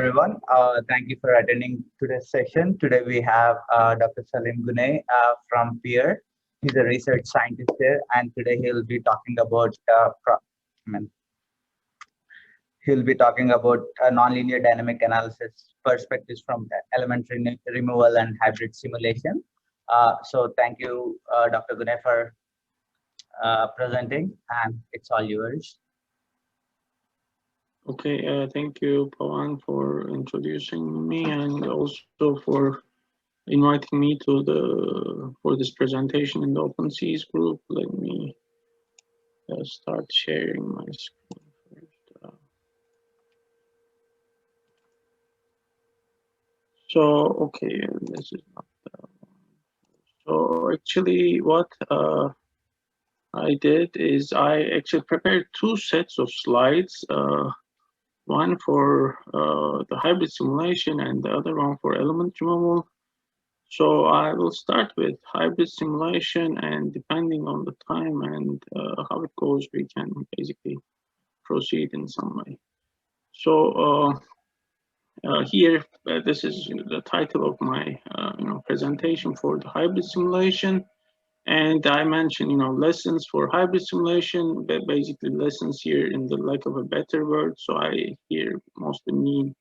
everyone. Thank you for attending today's session. Today we have Dr. Selim Gunay from Shear. He's a research scientist here, and today he'll be talking about nonlinear dynamic analysis perspectives from elementary removal and hybrid simulation. So thank you, Dr. Gunay, for presenting, and it's all yours. Okay, thank you, Pawan, for introducing me and also for inviting me to for this presentation in the OpenSees group. Let me start sharing my screen first. Okay, this is not that one. So actually, what I did is I actually prepared two sets of slides. One for the hybrid simulation and the other one for element removal. So I will start with hybrid simulation, and depending on the time and how it goes, we can basically proceed in some way. So here, this is the title of my presentation for the hybrid simulation. And I mentioned, lessons for hybrid simulation, but basically lessons here in the lack of a better word. So I here mostly mean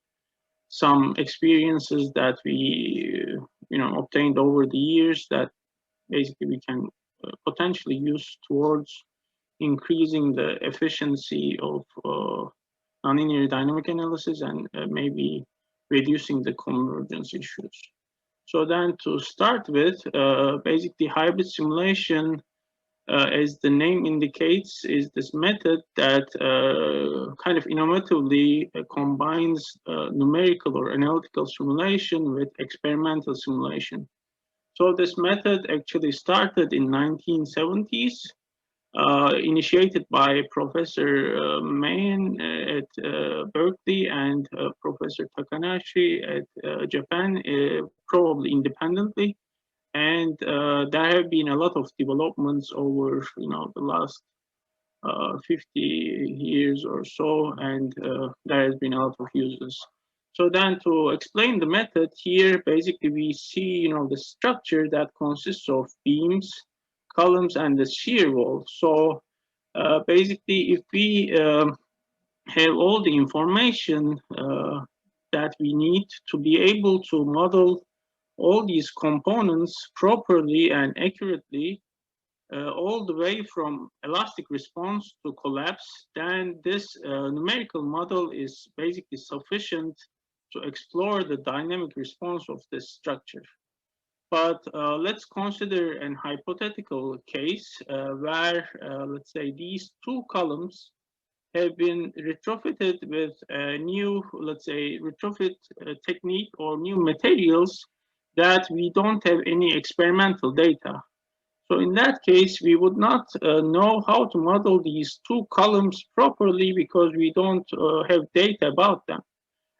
some experiences that we, obtained over the years that basically we can potentially use towards increasing the efficiency of nonlinear dynamic analysis and maybe reducing the convergence issues. So then to start with, basically hybrid simulation, as the name indicates, is this method that kind of innovatively combines numerical or analytical simulation with experimental simulation. So this method actually started in 1970s, initiated by Professor Main at Berkeley and Professor Takanashi at Japan, probably independently. And there have been a lot of developments over the last 50 years or so, and there has been a lot of uses. So then to explain the method here, basically we see the structure that consists of beams, columns, and the shear wall. So basically if we have all the information that we need to be able to model all these components properly and accurately, all the way from elastic response to collapse, then this numerical model is basically sufficient to explore the dynamic response of this structure. But let's consider an hypothetical case where, let's say, these two columns have been retrofitted with a new, let's say, retrofit technique or new materials that we don't have any experimental data. So in that case, we would not know how to model these two columns properly because we don't have data about them.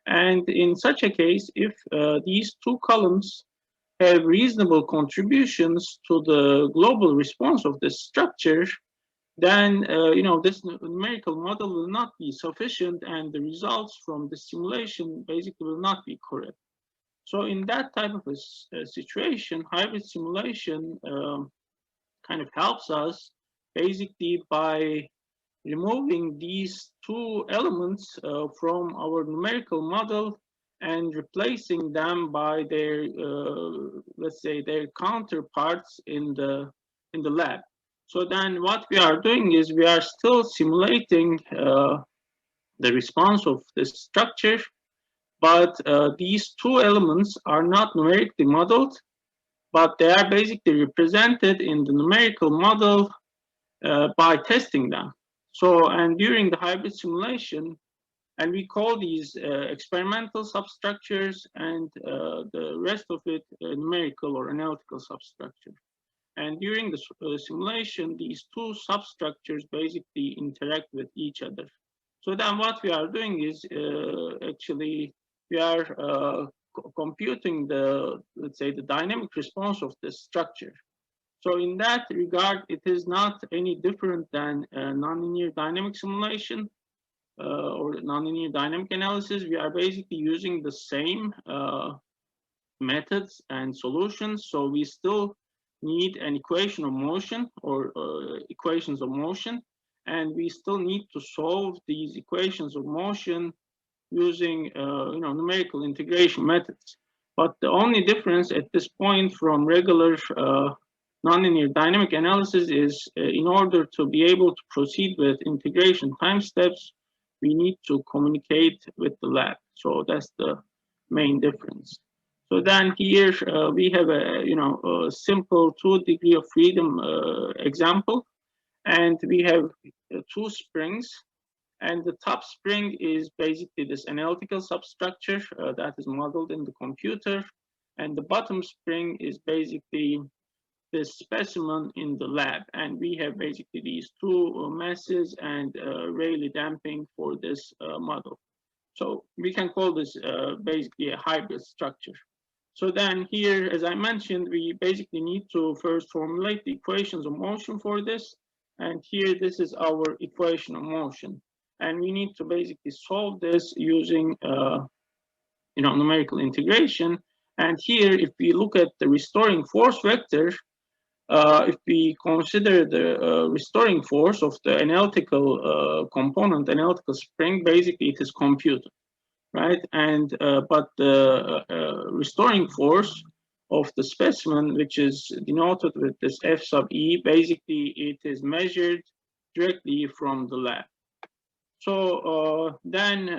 And in such a case, if these two columns have reasonable contributions to the global response of the structure, then this numerical model will not be sufficient, and the results from the simulation basically will not be correct. So in that type of a situation, hybrid simulation kind of helps us basically by removing these two elements from our numerical model and replacing them by their, let's say, their counterparts in the lab. So then what we are doing is we are still simulating the response of this structure, but these two elements are not numerically modeled, but they are basically represented in the numerical model by testing them. So, and during the hybrid simulation, and we call these experimental substructures, and the rest of it numerical or analytical substructure. And during the simulation, these two substructures basically interact with each other. So then what we are doing is actually we are computing the, let's say, the dynamic response of this structure. So in that regard, it is not any different than nonlinear dynamic simulation. or nonlinear dynamic analysis, we are basically using the same methods and solutions. So we still need an equation of motion or equations of motion, and we still need to solve these equations of motion using numerical integration methods. But the only difference at this point from regular nonlinear dynamic analysis is in order to be able to proceed with integration time steps, we need to communicate with the lab. So that's the main difference. So then here we have a simple 2 degree of freedom example, and we have 2 springs, and the top spring is basically this analytical substructure that is modeled in the computer, and the bottom spring is basically this specimen in the lab, and we have basically these 2 masses and Rayleigh damping for this model. So we can call this basically a hybrid structure. So then here, as I mentioned, we basically need to first formulate the equations of motion for this. And here, this is our equation of motion. And we need to basically solve this using numerical integration. And here, if we look at the restoring force vector, if we consider the restoring force of the analytical component, analytical spring, basically it is computed. Right, and but the restoring force of the specimen, which is denoted with this F sub E, basically it is measured directly from the lab. So then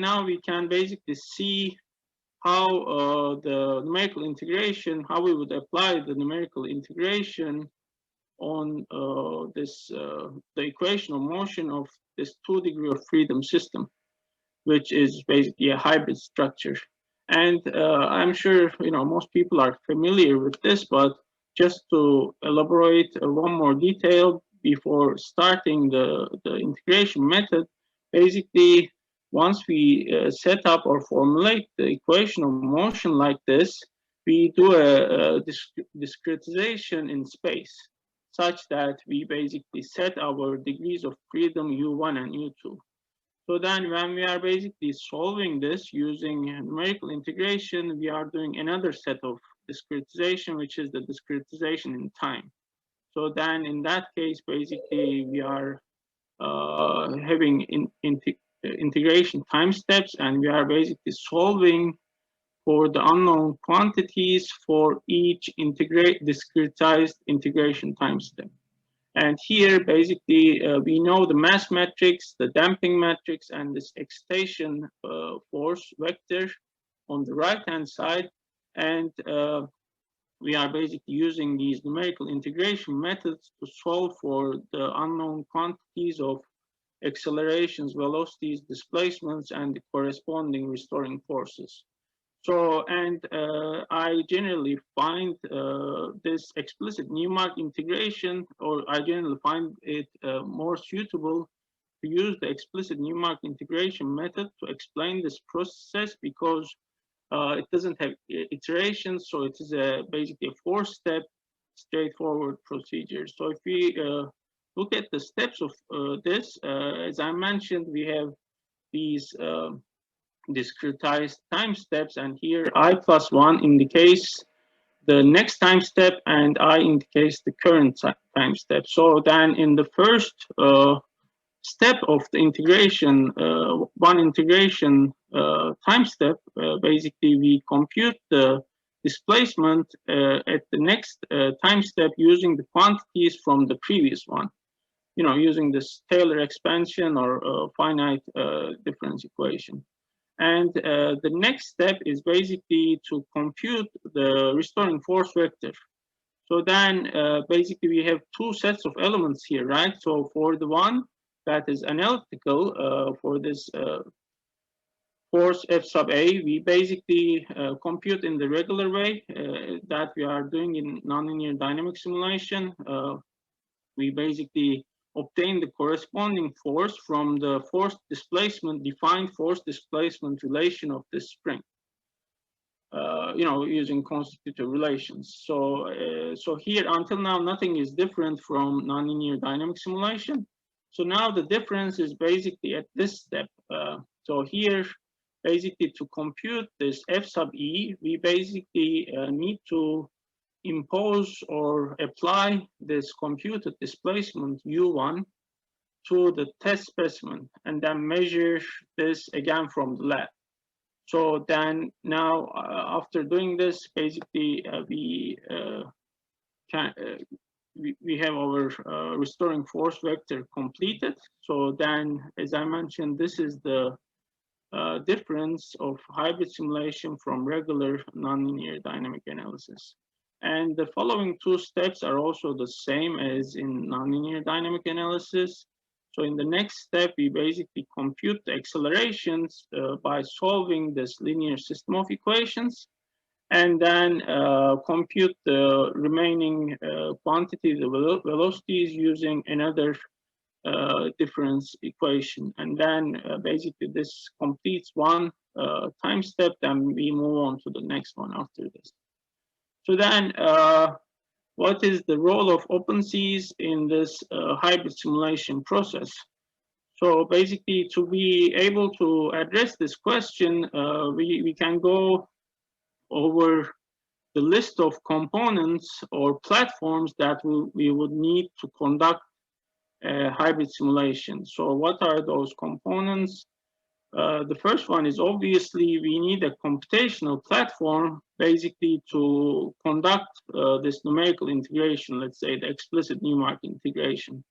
now we can basically see how the numerical integration, how we would apply the numerical integration on the equation of motion of this 2 degree of freedom system, which is basically a hybrid structure. And I'm sure most people are familiar with this, but just to elaborate one more detail before starting the integration method, basically once we set up or formulate the equation of motion like this, we do a discretization in space, such that we basically set our degrees of freedom U1 and U2. So then when we are basically solving this using numerical integration, we are doing another set of discretization, which is the discretization in time. So then in that case, basically we are having integration time steps, and we are basically solving for the unknown quantities for each discretized integration time step. And here, basically, we know the mass matrix, the damping matrix, and this excitation force vector on the right-hand side. And we are basically using these numerical integration methods to solve for the unknown quantities of accelerations, velocities, displacements, and the corresponding restoring forces. So, and I generally find this explicit Newmark integration, or I generally find it more suitable to use the explicit Newmark integration method to explain this process, because it doesn't have iterations, so it is basically a 4-step straightforward procedure. So if we look at the steps of this, as I mentioned, we have these discretized time steps, and here I+1 indicates the next time step, and I indicates the current time step. So then in the first step of the integration, one integration time step, basically we compute the displacement at the next time step using the quantities from the previous one, using this Taylor expansion or finite difference equation. And the next step is basically to compute the restoring force vector. So then basically we have 2 sets of elements here, right? So for the one that is analytical, for this force F sub A, we basically compute in the regular way that we are doing in nonlinear dynamic simulation. We basically obtain the corresponding force from the force displacement, defined force displacement relation of this spring, using constitutive relations. So, so here until now, nothing is different from nonlinear dynamic simulation. So now the difference is basically at this step. So here, basically to compute this f sub e, we basically need to impose or apply this computed displacement u1 to the test specimen and then measure this again from the lab. So then now after doing this, basically we have our restoring force vector completed. So then, as I mentioned, this is the difference of hybrid simulation from regular nonlinear dynamic analysis. And the following two steps are also the same as in nonlinear dynamic analysis. So in the next step, we basically compute the accelerations by solving this linear system of equations, and then compute the remaining quantities of velocities using another difference equation. And then basically this completes one time step, then we move on to the next one after this. So then what is the role of OpenSees in this hybrid simulation process? So basically, to be able to address this question, we can go over the list of components or platforms that we would need to conduct a hybrid simulation. So what are those components? The first one is obviously we need a computational platform basically to conduct this numerical integration, let's say the explicit Newmark integration.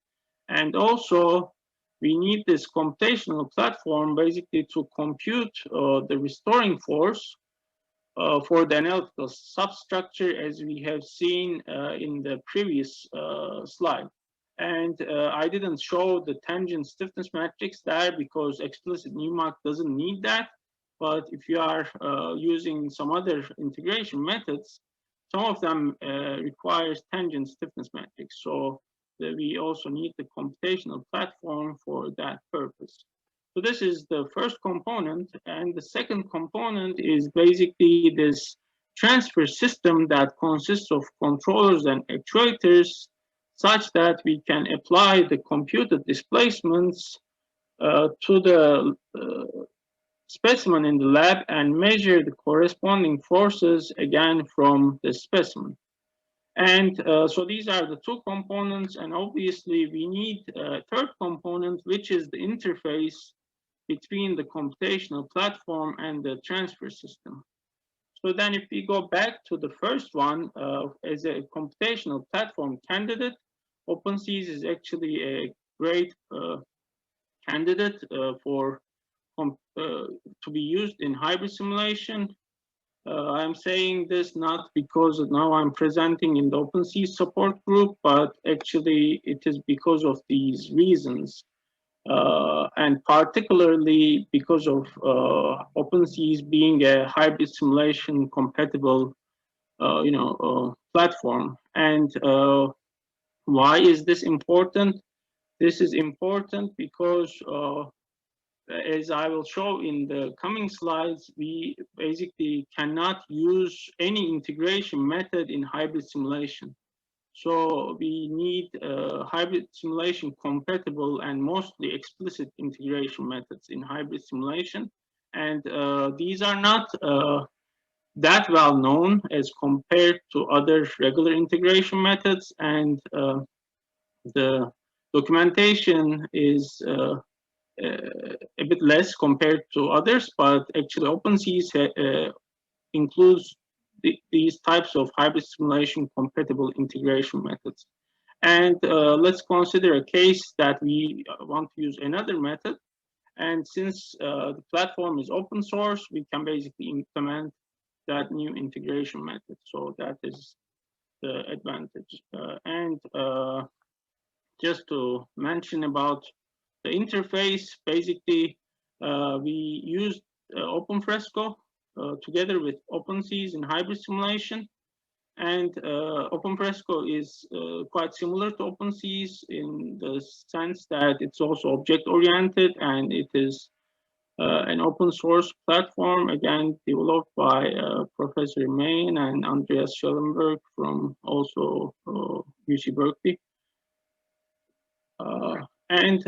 And also we need this computational platform basically to compute the restoring force for the analytical substructure, as we have seen in the previous slide. And I didn't show the tangent stiffness matrix there because explicit Newmark doesn't need that. But if you are using some other integration methods, some of them requires tangent stiffness matrix. So we also need the computational platform for that purpose. So this is the first component. And the second component is basically this transfer system that consists of controllers and actuators, such that we can apply the computed displacements to the specimen in the lab and measure the corresponding forces again from the specimen. And so these are the two components, and obviously we need a third component, which is the interface between the computational platform and the transfer system. So then if we go back to the first one, as a computational platform candidate, OpenSees is actually a great candidate for to be used in hybrid simulation. I'm saying this not because now I'm presenting in the OpenSees support group, but actually it is because of these reasons. And particularly because of OpenSees being a hybrid simulation compatible platform. And why is this important? This is important because as I will show in the coming slides, we basically cannot use any integration method in hybrid simulation. So we need hybrid simulation compatible and mostly explicit integration methods in hybrid simulation. And these are not that well known as compared to other regular integration methods. And the documentation is a bit less compared to others, but actually OpenSees includes these types of hybrid simulation compatible integration methods. And let's consider a case that we want to use another method. And since the platform is open source, we can basically implement that new integration method. So that is the advantage. And just to mention about the interface, basically we used OpenFresco together with OpenSees in hybrid simulation. And OpenFresco is quite similar to OpenSees in the sense that it's also object-oriented, and it is an open source platform, again, developed by Professor Main and Andreas Schellenberg from also UC Berkeley. And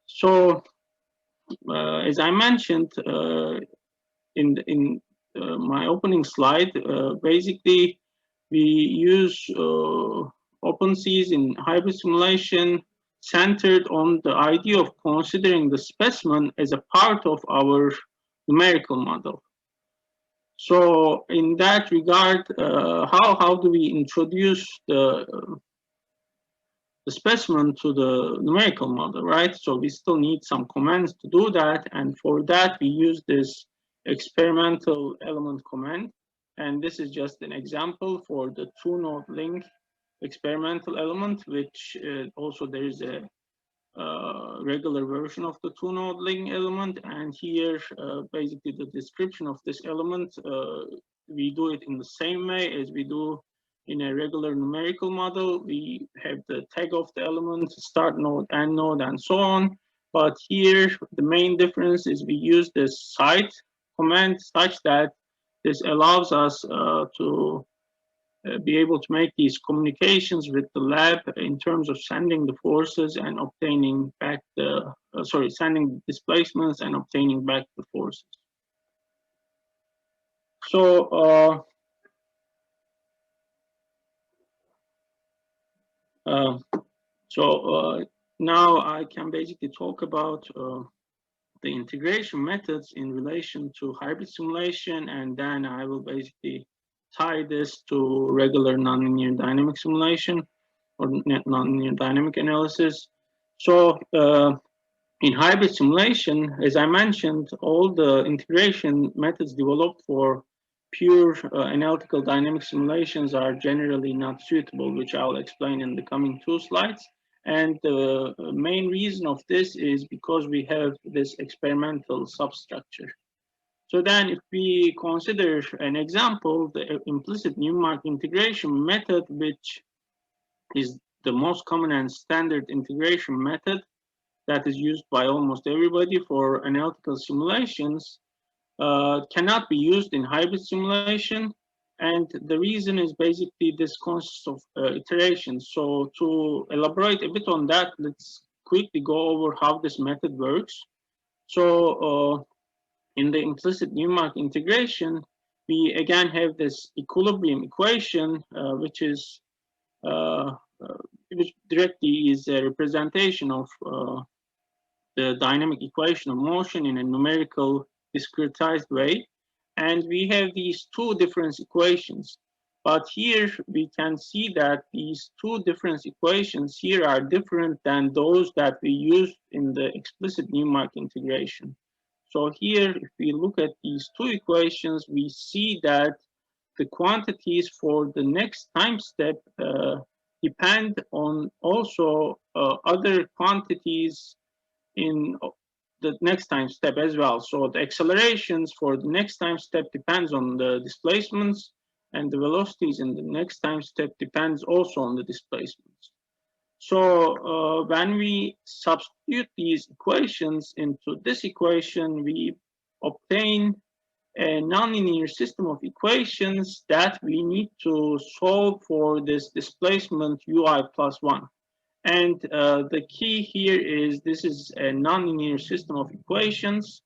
so, as I mentioned in my opening slide, basically we use OpenSees in hybrid simulation centered on the idea of considering the specimen as a part of our numerical model. So in that regard, how do we introduce the specimen to the numerical model, right? So we still need some commands to do that. And for that, we use this experimental element command. And this is just an example for the two-node link experimental element, which also there is a regular version of the two-node link element. And here, basically the description of this element, we do it in the same way as we do in a regular numerical model. We have the tag of the element, start node, end node, and so on. But here, the main difference is we use this cite command such that this allows us to be able to make these communications with the lab in terms of sending the forces and obtaining back the, sending displacements and obtaining back the forces. So, now I can basically talk about the integration methods in relation to hybrid simulation, and then I will basically tie this to regular nonlinear dynamic simulation or nonlinear dynamic analysis. So in hybrid simulation, as I mentioned, all the integration methods developed for pure analytical dynamic simulations are generally not suitable, which I'll explain in the coming 2 slides. And the main reason of this is because we have this experimental substructure. So then if we consider an example, the implicit Newmark integration method, which is the most common and standard integration method that is used by almost everybody for analytical simulations, cannot be used in hybrid simulation. And the reason is basically this consists of iterations. So to elaborate a bit on that, let's quickly go over how this method works. So in the implicit Newmark integration, we again have this equilibrium equation, which directly is a representation of the dynamic equation of motion in a numerical discretized way. And we have these 2 difference equations. But here we can see that these 2 difference equations here are different than those that we use in the explicit Newmark integration. So here, if we look at these 2 equations, we see that the quantities for the next time step depend on also other quantities in the next time step as well. So the accelerations for the next time step depends on the displacements, and the velocities in the next time step depends also on the displacements. So when we substitute these equations into this equation, we obtain a nonlinear system of equations that we need to solve for this displacement ui plus 1. And the key here is this is a nonlinear system of equations.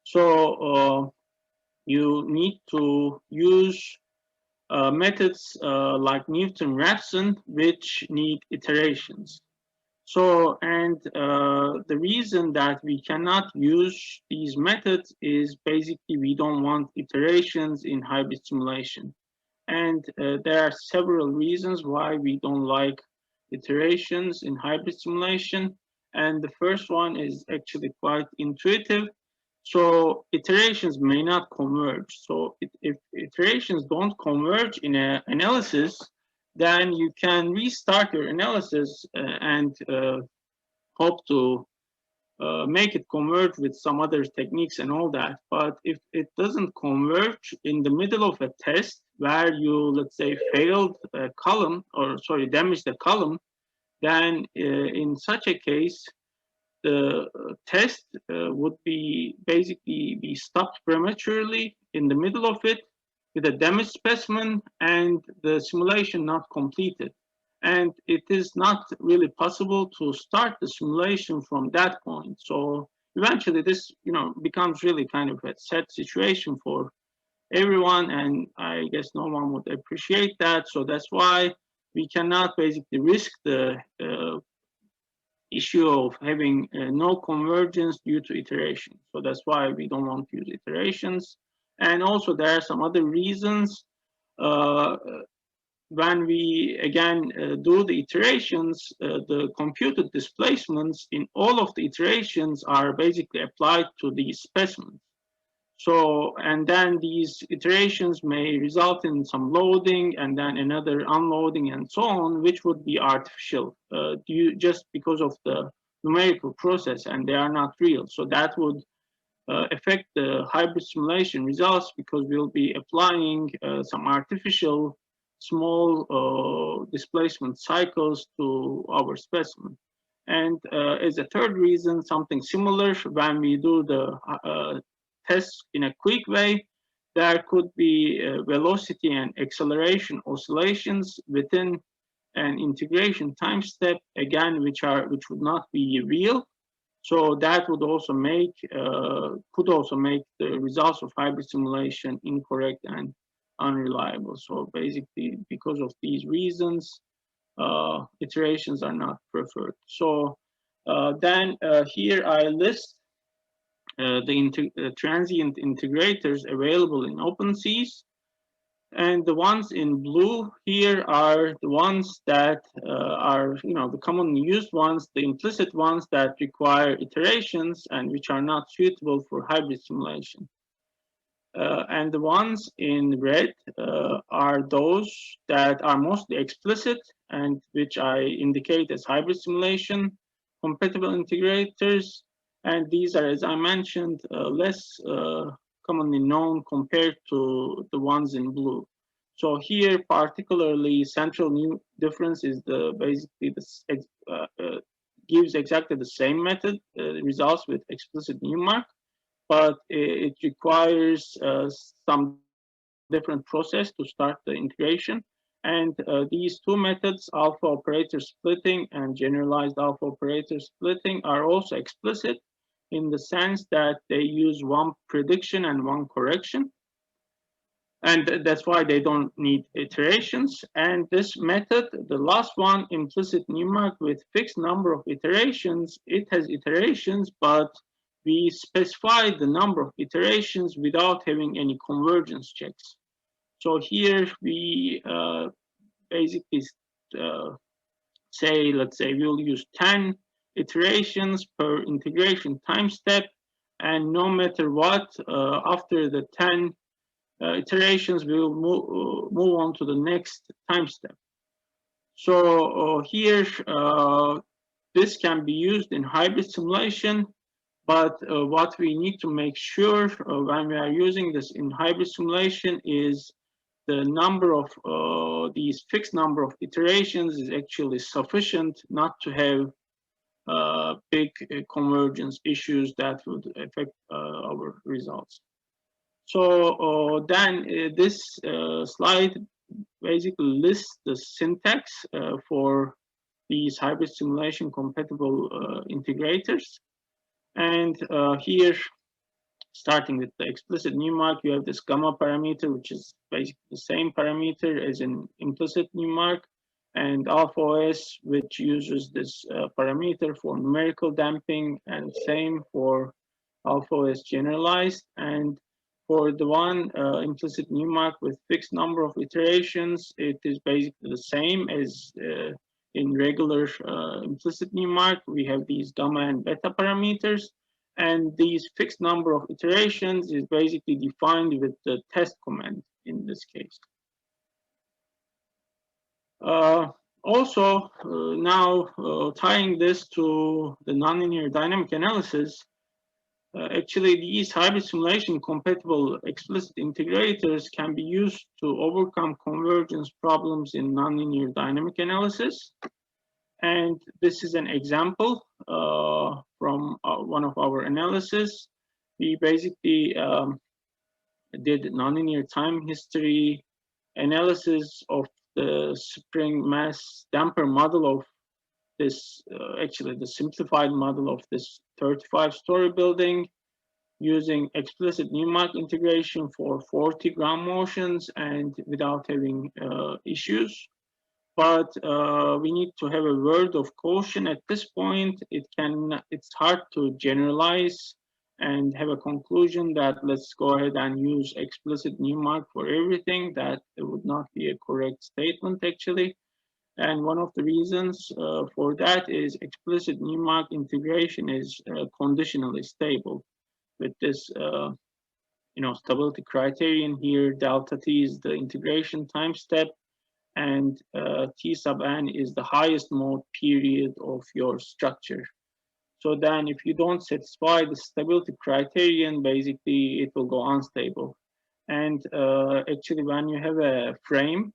So you need to use methods like Newton-Raphson, which need iterations. So, and the reason that we cannot use these methods is basically we don't want iterations in hybrid simulation. And there are several reasons why we don't like iterations in hybrid simulation. And the first one is actually quite intuitive. So iterations may not converge. So if iterations don't converge in an analysis, then you can restart your analysis and hope to make it converge with some other techniques and all that. But if it doesn't converge in the middle of a test where you, let's say, failed a column, or sorry, damaged a column, then in such a case, the test would be basically be stopped prematurely in the middle of it with a damaged specimen and the simulation not completed. and it is not really possible to start the simulation from that point. So eventually this, becomes really kind of a sad situation for everyone, and I guess no one would appreciate that. So that's why we cannot basically risk the issue of having no convergence due to iteration. So that's why we don't want to use iterations. And also there are some other reasons. When we again do the iterations, the computed displacements in all of the iterations are basically applied to these specimens. So, and then these iterations may result in some loading and then another unloading and so on, which would be artificial just because of the numerical process, and they are not real. So that would affect the hybrid simulation results, because we'll be applying some artificial small displacement cycles to our specimen. And as a third reason, something similar, when we do the tests in a quick way, there could be velocity and acceleration oscillations within an integration time step, again, which would not be real. So that would also make could also make the results of hybrid simulation incorrect and unreliable. So basically, because of these reasons, iterations are not preferred. So then here I list the transient integrators available in OpenSees. And the ones in blue here are the ones that are, the commonly used ones, the implicit ones that require iterations and which are not suitable for hybrid simulation. And the ones in red are those that are mostly explicit and which I indicate as hybrid simulation compatible integrators. And these are, as I mentioned, less commonly known compared to the ones in blue. So here, particularly, central new difference is basically gives exactly the same method results with explicit Newmark, but it requires some different process to start the integration. And these two methods, alpha operator splitting and generalized alpha operator splitting, are also explicit in the sense that they use one prediction and one correction. And that's why they don't need iterations. And this method, the last one, implicit Newmark with fixed number of iterations, it has iterations, but we specify the number of iterations without having any convergence checks. So here we basically say, let's say we'll use 10 iterations per integration time step, and no matter what, after the 10 iterations, we will move on to the next time step. So here, this can be used in hybrid simulation, but what we need to make sure when we are using this in hybrid simulation is the number of these fixed number of iterations is actually sufficient not to have big convergence issues that would affect our results. So then this slide basically lists the syntax for these hybrid simulation compatible integrators. And here, starting with the explicit Newmark, you have this gamma parameter, which is basically the same parameter as in implicit Newmark, and alpha OS, which uses this parameter for numerical damping, and same for alpha OS generalized. And for the one implicit Newmark with fixed number of iterations, it is basically the same as in regular implicit Newmark. We have these gamma and beta parameters, and these fixed number of iterations is basically defined with the test command in this case. Also, now tying this to the nonlinear dynamic analysis, actually, these hybrid simulation compatible explicit integrators can be used to overcome convergence problems in nonlinear dynamic analysis. And this is an example from one of our analysis. We basically did nonlinear time history analysis of the spring mass damper model of this, actually the simplified model of this 35-story building, using explicit Newmark integration for 40 ground motions and without having issues. But we need to have a word of caution at this point. It's hard to generalize and have a conclusion that let's go ahead and use explicit Newmark for everything. That it would not be a correct statement actually. And one of the reasons for that is explicit Newmark integration is conditionally stable. With this, stability criterion here, delta t is the integration time step, and t sub n is the highest mode period of your structure. So then if you don't satisfy the stability criterion, basically it will go unstable. And actually when you have a frame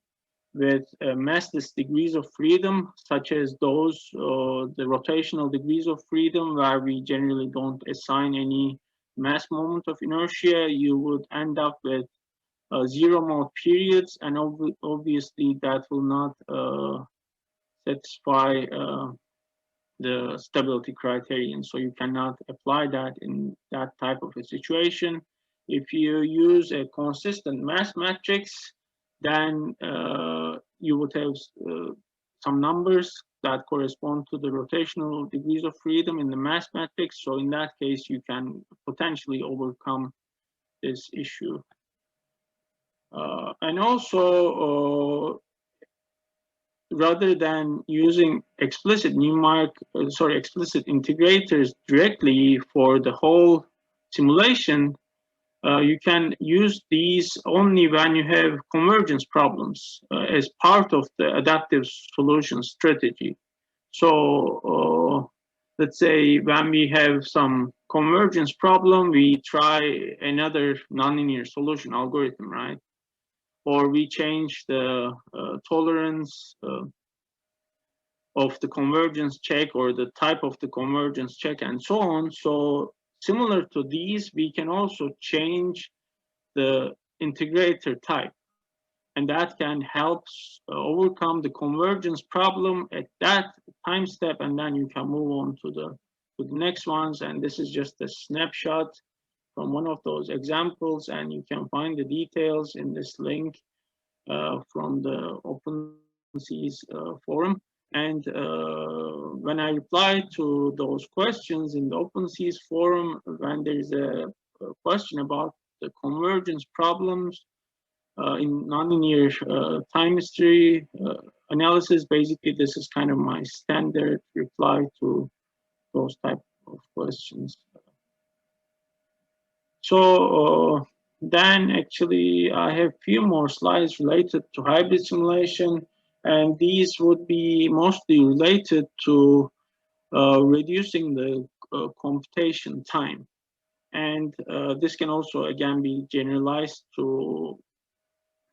with massless degrees of freedom, such as those, the rotational degrees of freedom, where we generally don't assign any mass moment of inertia, you would end up with zero mode periods, and obviously that will not satisfy the stability criterion. So you cannot apply that in that type of a situation. If you use a consistent mass matrix, then you would have some numbers that correspond to the rotational degrees of freedom in the mass matrix. So in that case, you can potentially overcome this issue. And also, rather than using explicit explicit integrators directly for the whole simulation, you can use these only when you have convergence problems as part of the adaptive solution strategy. So let's say when we have some convergence problem, we try another nonlinear solution algorithm, right? Or we change the tolerance of the convergence check or the type of the convergence check and so on. So similar to these, we can also change the integrator type, and that can help overcome the convergence problem at that time step, and then you can move on to the next ones. And this is just a snapshot from one of those examples, and you can find the details in this link from the OpenSees forum. And when I reply to those questions in the OpenSees forum, when there is a question about the convergence problems in nonlinear time history analysis, basically this is kind of my standard reply to those type of questions. So then actually I have few more slides related to hybrid simulation, and these would be mostly related to reducing the computation time. And this can also again be generalized to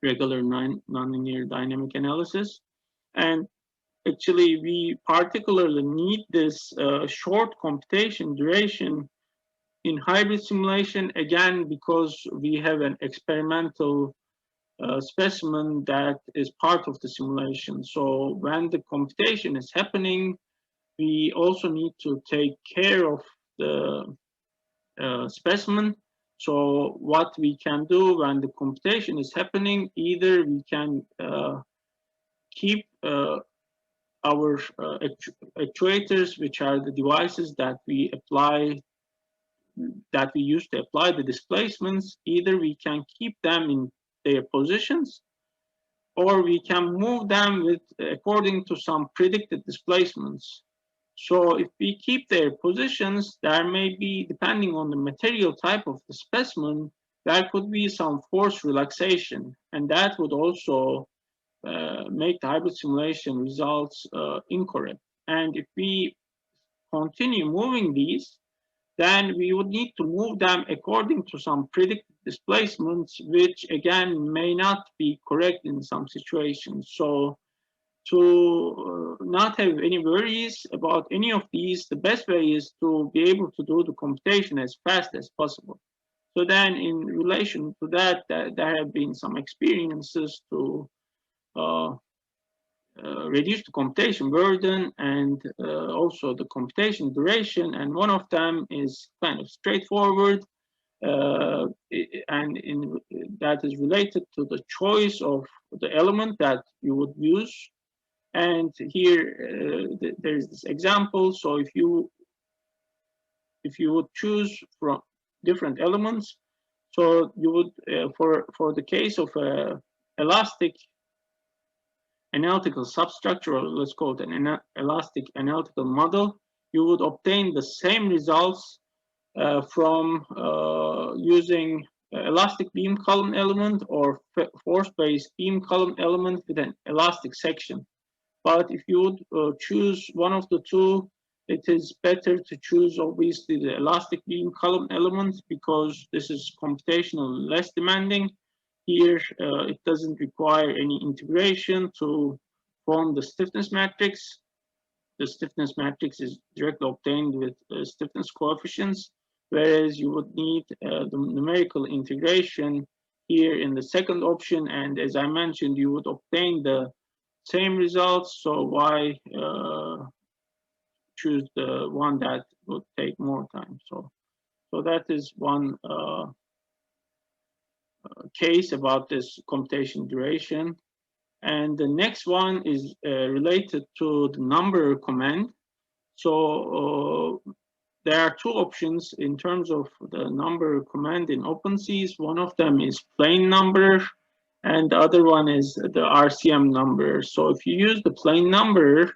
regular nonlinear dynamic analysis. And actually we particularly need this short computation duration in hybrid simulation, again, because we have an experimental specimen that is part of the simulation. So when the computation is happening, we also need to take care of the specimen. So what we can do when the computation is happening, either we can keep our actuators, which are the devices that we use to apply the displacements, either we can keep them in their positions, or we can move them according to some predicted displacements. So if we keep their positions, there may be, depending on the material type of the specimen, there could be some force relaxation, and that would also make the hybrid simulation results incorrect. And if we continue moving these, then we would need to move them according to some predicted displacements, which again may not be correct in some situations. So to not have any worries about any of these, the best way is to be able to do the computation as fast as possible. So then in relation to that, there have been some experiences to reduce the computation burden and also the computation duration. And one of them is kind of straightforward, and that is related to the choice of the element that you would use. And here there's this example. So if you would choose from different elements, so you would for the case of elastic analytical substructure, or let's call it an elastic analytical model, you would obtain the same results from using elastic beam column element or force-based beam column element with an elastic section. But if you would choose one of the two, it is better to choose obviously the elastic beam column element, because this is computationally less demanding. Here it doesn't require any integration to form the stiffness matrix. The stiffness matrix is directly obtained with stiffness coefficients, whereas you would need the numerical integration here in the second option. And as I mentioned, you would obtain the same results. So why choose the one that would take more time? So that is one case about this computation duration. And the next one is related to the number command. So there are two options in terms of the number command in OpenSees. One of them is plain number, and the other one is the RCM number. So if you use the plain number,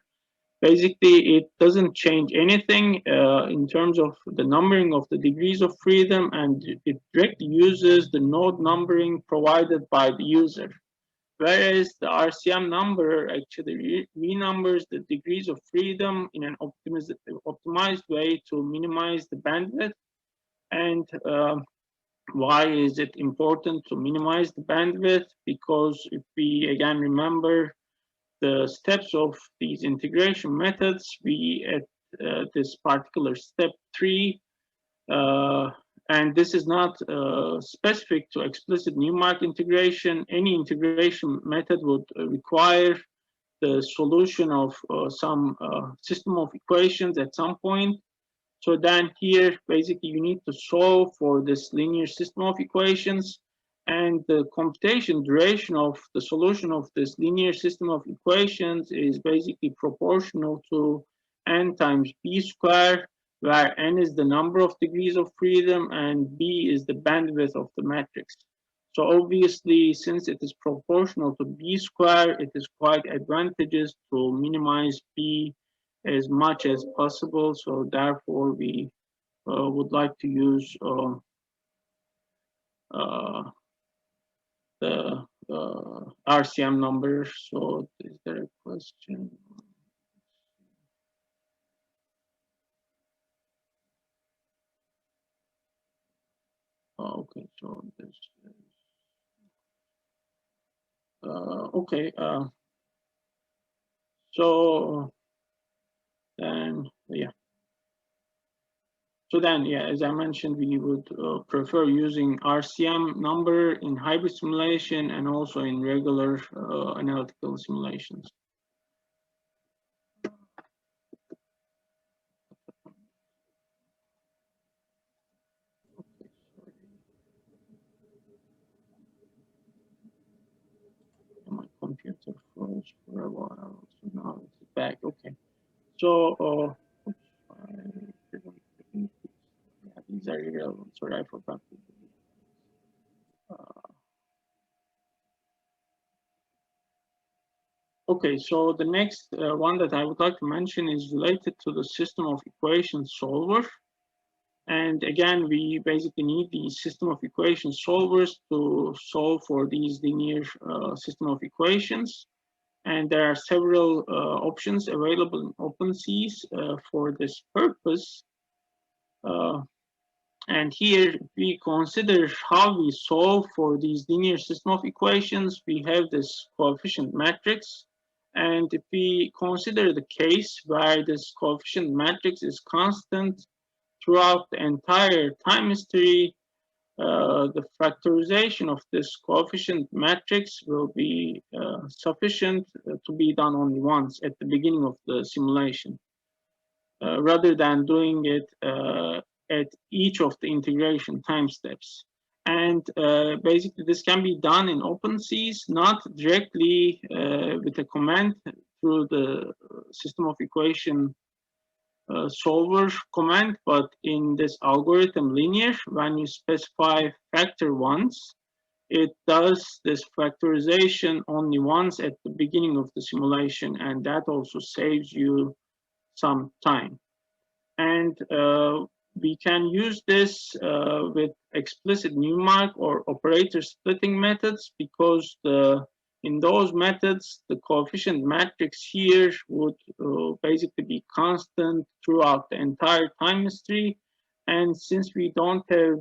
basically it doesn't change anything in terms of the numbering of the degrees of freedom, and it directly uses the node numbering provided by the user. Whereas the RCM number actually renumbers the degrees of freedom in an optimized way to minimize the bandwidth. And why is it important to minimize the bandwidth? Because if we again remember the steps of these integration methods, we at this particular step 3, and this is not specific to explicit Newmark integration. Any integration method would require the solution of some system of equations at some point. So then here, basically, you need to solve for this linear system of equations, and the computation duration of the solution of this linear system of equations is basically proportional to n times b squared, where n is the number of degrees of freedom and b is the bandwidth of the matrix. So obviously, since it is proportional to b squared, it is quite advantageous to minimize b as much as possible. So therefore, we would like to use the RCM number. So is there a question? Okay, so this is okay. So then, yeah. So then, yeah, as I mentioned, we would prefer using RCM number in hybrid simulation and also in regular analytical simulations. My computer froze for a while, so now it's back. Okay. So, oops, yeah, these are irrelevant. Sorry, I forgot to do okay, so the next one that I would like to mention is related to the system of equations solver. And again, we basically need the system of equation solvers to solve for these linear system of equations. And there are several options available in OpenSees for this purpose. And here we consider how we solve for these linear system of equations. We have this coefficient matrix. And if we consider the case where this coefficient matrix is constant throughout the entire time history, the factorization of this coefficient matrix will be sufficient to be done only once at the beginning of the simulation, rather than doing it at each of the integration time steps. And basically, this can be done in OpenSees, not directly with a command through the system of equation solver command, but in this algorithm linear, when you specify factor once, it does this factorization only once at the beginning of the simulation, and that also saves you some time. And we can use this with explicit Newmark or operator splitting methods, because in those methods, the coefficient matrix here would basically be constant throughout the entire time history. And since we don't have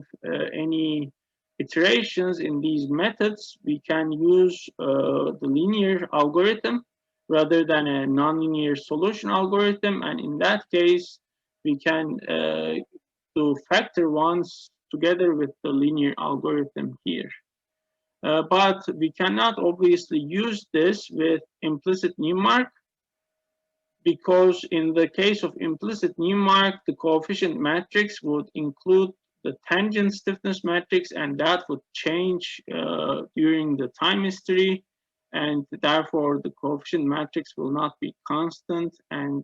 any iterations in these methods, we can use the linear algorithm rather than a nonlinear solution algorithm. And in that case, we can do factor once together with the linear algorithm here. But we cannot obviously use this with implicit Newmark, because in the case of implicit Newmark, the coefficient matrix would include the tangent stiffness matrix, and that would change during the time history, and therefore the coefficient matrix will not be constant. And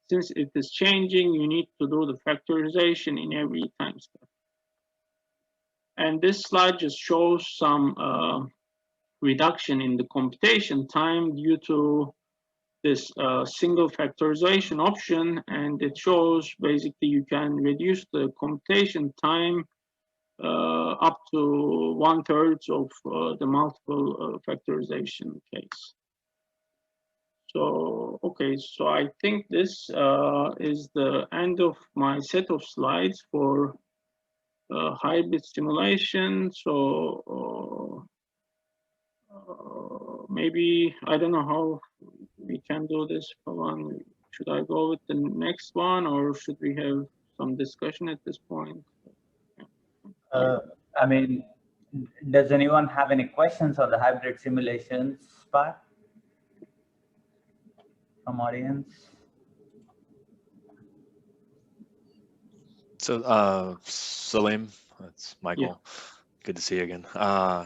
since it is changing, you need to do the factorization in every time step. And this slide just shows some reduction in the computation time due to this single factorization option. And it shows basically you can reduce the computation time up to 1/3 of the multiple factorization case. So, okay, so I think this is the end of my set of slides for hybrid simulation. So maybe, I don't know how we can do this. Should I go with the next one, or should we have some discussion at this point? I mean, does anyone have any questions on the hybrid simulations part from audience? So, Selim, that's Michael. Yeah. Good to see you again.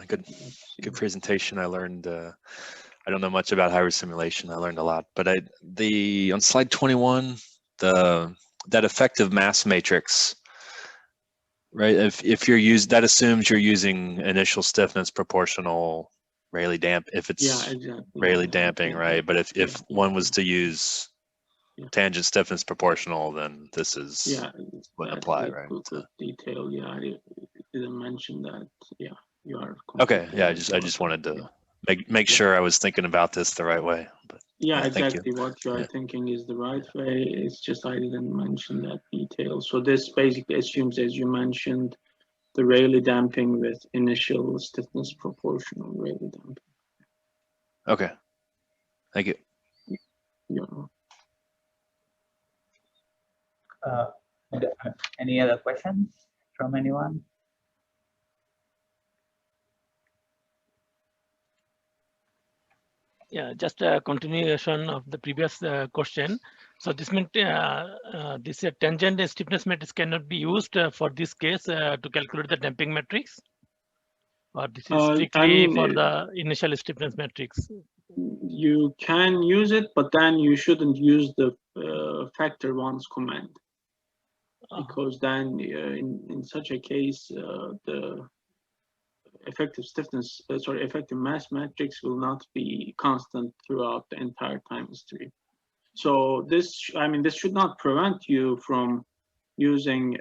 Good presentation. I learned. I don't know much about hybrid simulation. I learned a lot. But on slide 21, that effective mass matrix, right? If you're that assumes you're using initial stiffness proportional Rayleigh damp. If it's exactly. Rayleigh damping, right? But if one was to use tangent stiffness proportional, then this is wouldn't apply, right? Good detail. Yeah, I didn't mention that. Yeah, you are. Okay. Yeah, I just wanted to make sure I was thinking about this the right way. But yeah, exactly. What you are thinking is the right way. It's just I didn't mention that detail. So this basically assumes, as you mentioned, the Rayleigh damping with initial stiffness proportional Rayleigh damping. Okay. Thank you. Yeah. Any other questions from anyone? Yeah, just a continuation of the previous question. So this meant this tangent stiffness matrix cannot be used for this case to calculate the damping matrix, or this is strictly for the initial stiffness matrix. You can use it, but then you shouldn't use the factor once command, because then in such a case the effective stiffness, effective mass matrix will not be constant throughout the entire time history. So this should not prevent you from using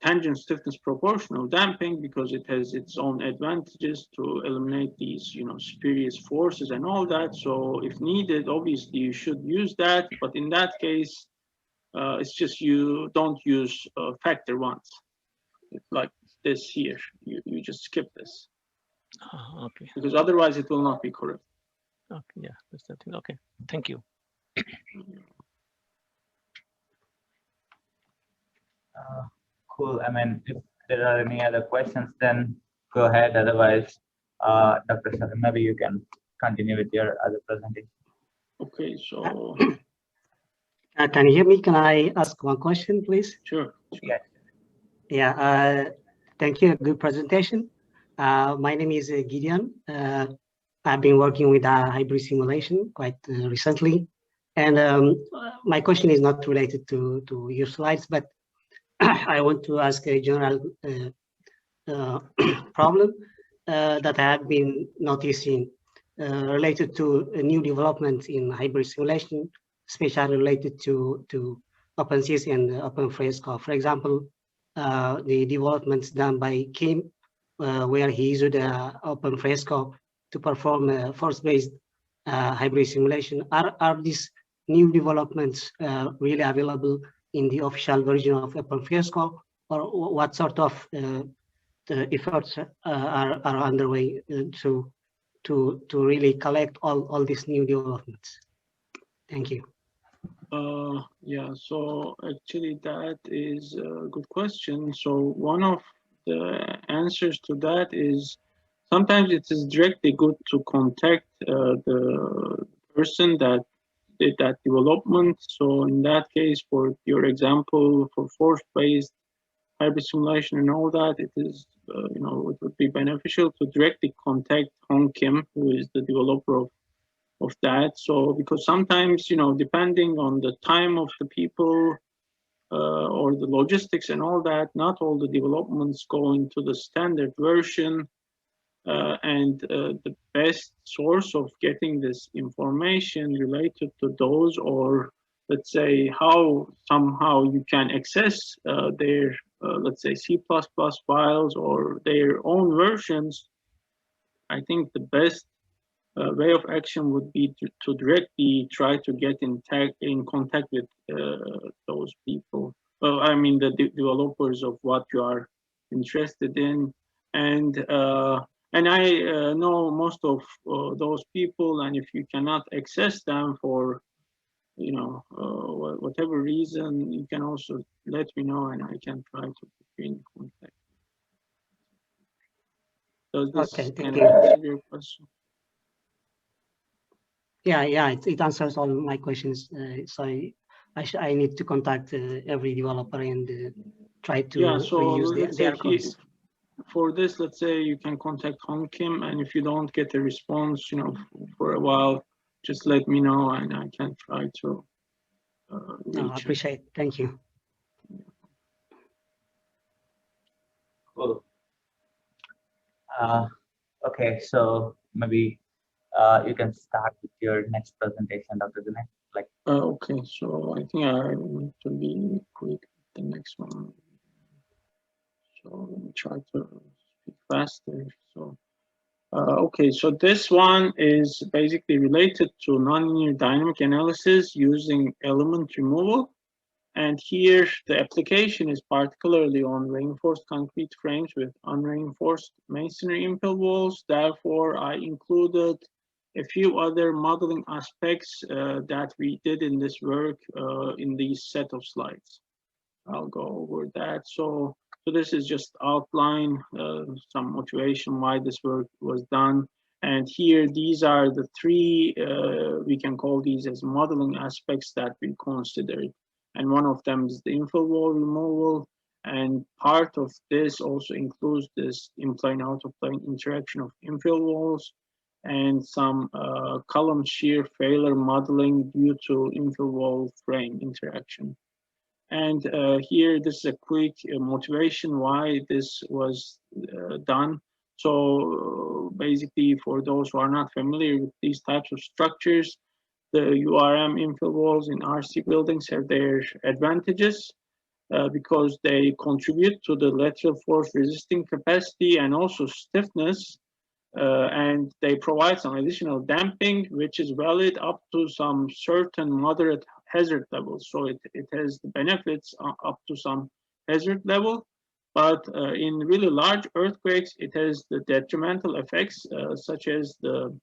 tangent stiffness proportional damping, because it has its own advantages to eliminate these, spurious forces and all that. So if needed, obviously you should use that, but in that case, it's just you don't use factor once, like this here. You just skip this. Okay. Because otherwise it will not be correct. Okay, yeah, that's the thing. Okay, thank you. Cool. I mean, if there are any other questions, then go ahead. Otherwise, Dr. Selim, maybe you can continue with your other presentation. Okay, so can you hear me? Can I ask one question, please? sure. Yes. Yeah, thank you. Good presentation. My name is Gideon. I've been working with hybrid simulation quite recently. And my question is not related to your slides, but I want to ask a general problem that I have been noticing related to a new development in hybrid simulation, especially related to OpenSees and OpenFresco. For example, the developments done by Kim, where he used OpenFresco to perform force-based hybrid simulation. Are these new developments really available in the official version of OpenFresco, or what sort of efforts are underway to really collect all these new developments? Thank you. Yeah, so actually that is a good question. So one of the answers to that is sometimes it is directly good to contact the person that did that development. So in that case, for your example, for force-based hybrid simulation and all that, it is, you know, it would be beneficial to directly contact Hong Kim, who is the developer of that. So because sometimes, you know, depending on the time of the people or the logistics and all that, not all the developments go into the standard version. And the best source of getting this information related to those, or let's say how somehow you can access their, let's say, C++ files or their own versions, I think the best way of action would be to directly try to get in contact with those people. I mean, the developers of what you are interested in. And I know most of those people, and if you cannot access them for, you know, whatever reason, you can also let me know and I can try to put you in contact. Does this Okay, answer your question? Yeah, it answers all my questions. So I need to contact every developer and try to reuse their codes. For this, let's say you can contact Hong Kim, and if you don't get a response, you know, for a while, just let me know and I can try to reach. I appreciate it. Thank you. Cool. Okay, so maybe you can start with your next presentation, Dr. Gunay. Like. Okay, so I think I need to be quick with the next one. So let me try to speak faster. So, okay, so this one is basically related to nonlinear dynamic analysis using element removal. And here the application is particularly on reinforced concrete frames with unreinforced masonry infill walls. Therefore, I included a few other modeling aspects that we did in this work in these set of slides. I'll go over that. So this is just outline, some motivation why this work was done. And here, these are the three, we can call these as modeling aspects that we considered. And one of them is the infill wall removal. And part of this also includes this in-plane, out-of-plane interaction of infill walls and some column shear failure modeling due to infill wall frame interaction. And here, this is a quick motivation why this was done. So basically, for those who are not familiar with these types of structures, the URM infill walls in RC buildings have their advantages because they contribute to the lateral force resisting capacity and also stiffness. And they provide some additional damping, which is valid up to some certain moderate hazard levels. So it has the benefits up to some hazard level, but in really large earthquakes, it has the detrimental effects, such as the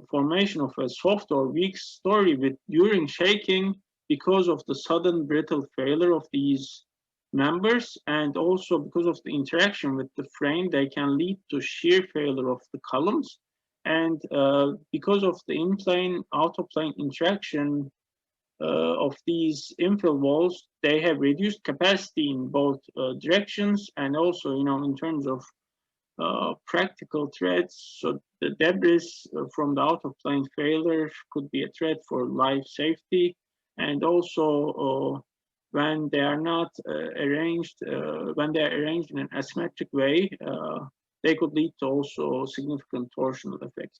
formation of a soft or weak story during shaking because of the sudden brittle failure of these members, and also because of the interaction with the frame, they can lead to shear failure of the columns. And because of the in-plane, out-of-plane interaction of these infill walls, they have reduced capacity in both directions, and also, in terms of practical threats. So the debris from the out-of-plane failure could be a threat for life safety, and also when they are not arranged, when they are arranged in an asymmetric way, they could lead to also significant torsional effects.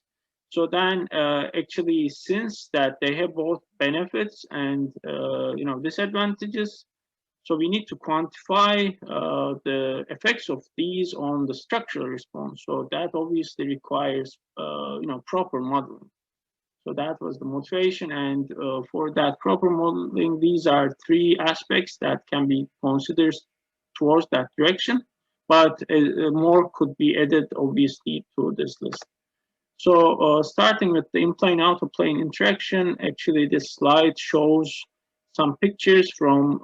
So then, actually, since that they have both benefits and disadvantages, so we need to quantify the effects of these on the structural response. So that obviously requires proper modeling. So that was the motivation, and for that proper modeling, these are three aspects that can be considered towards that direction, but more could be added obviously to this list. So starting with the in-plane out-of-plane interaction, actually this slide shows some pictures from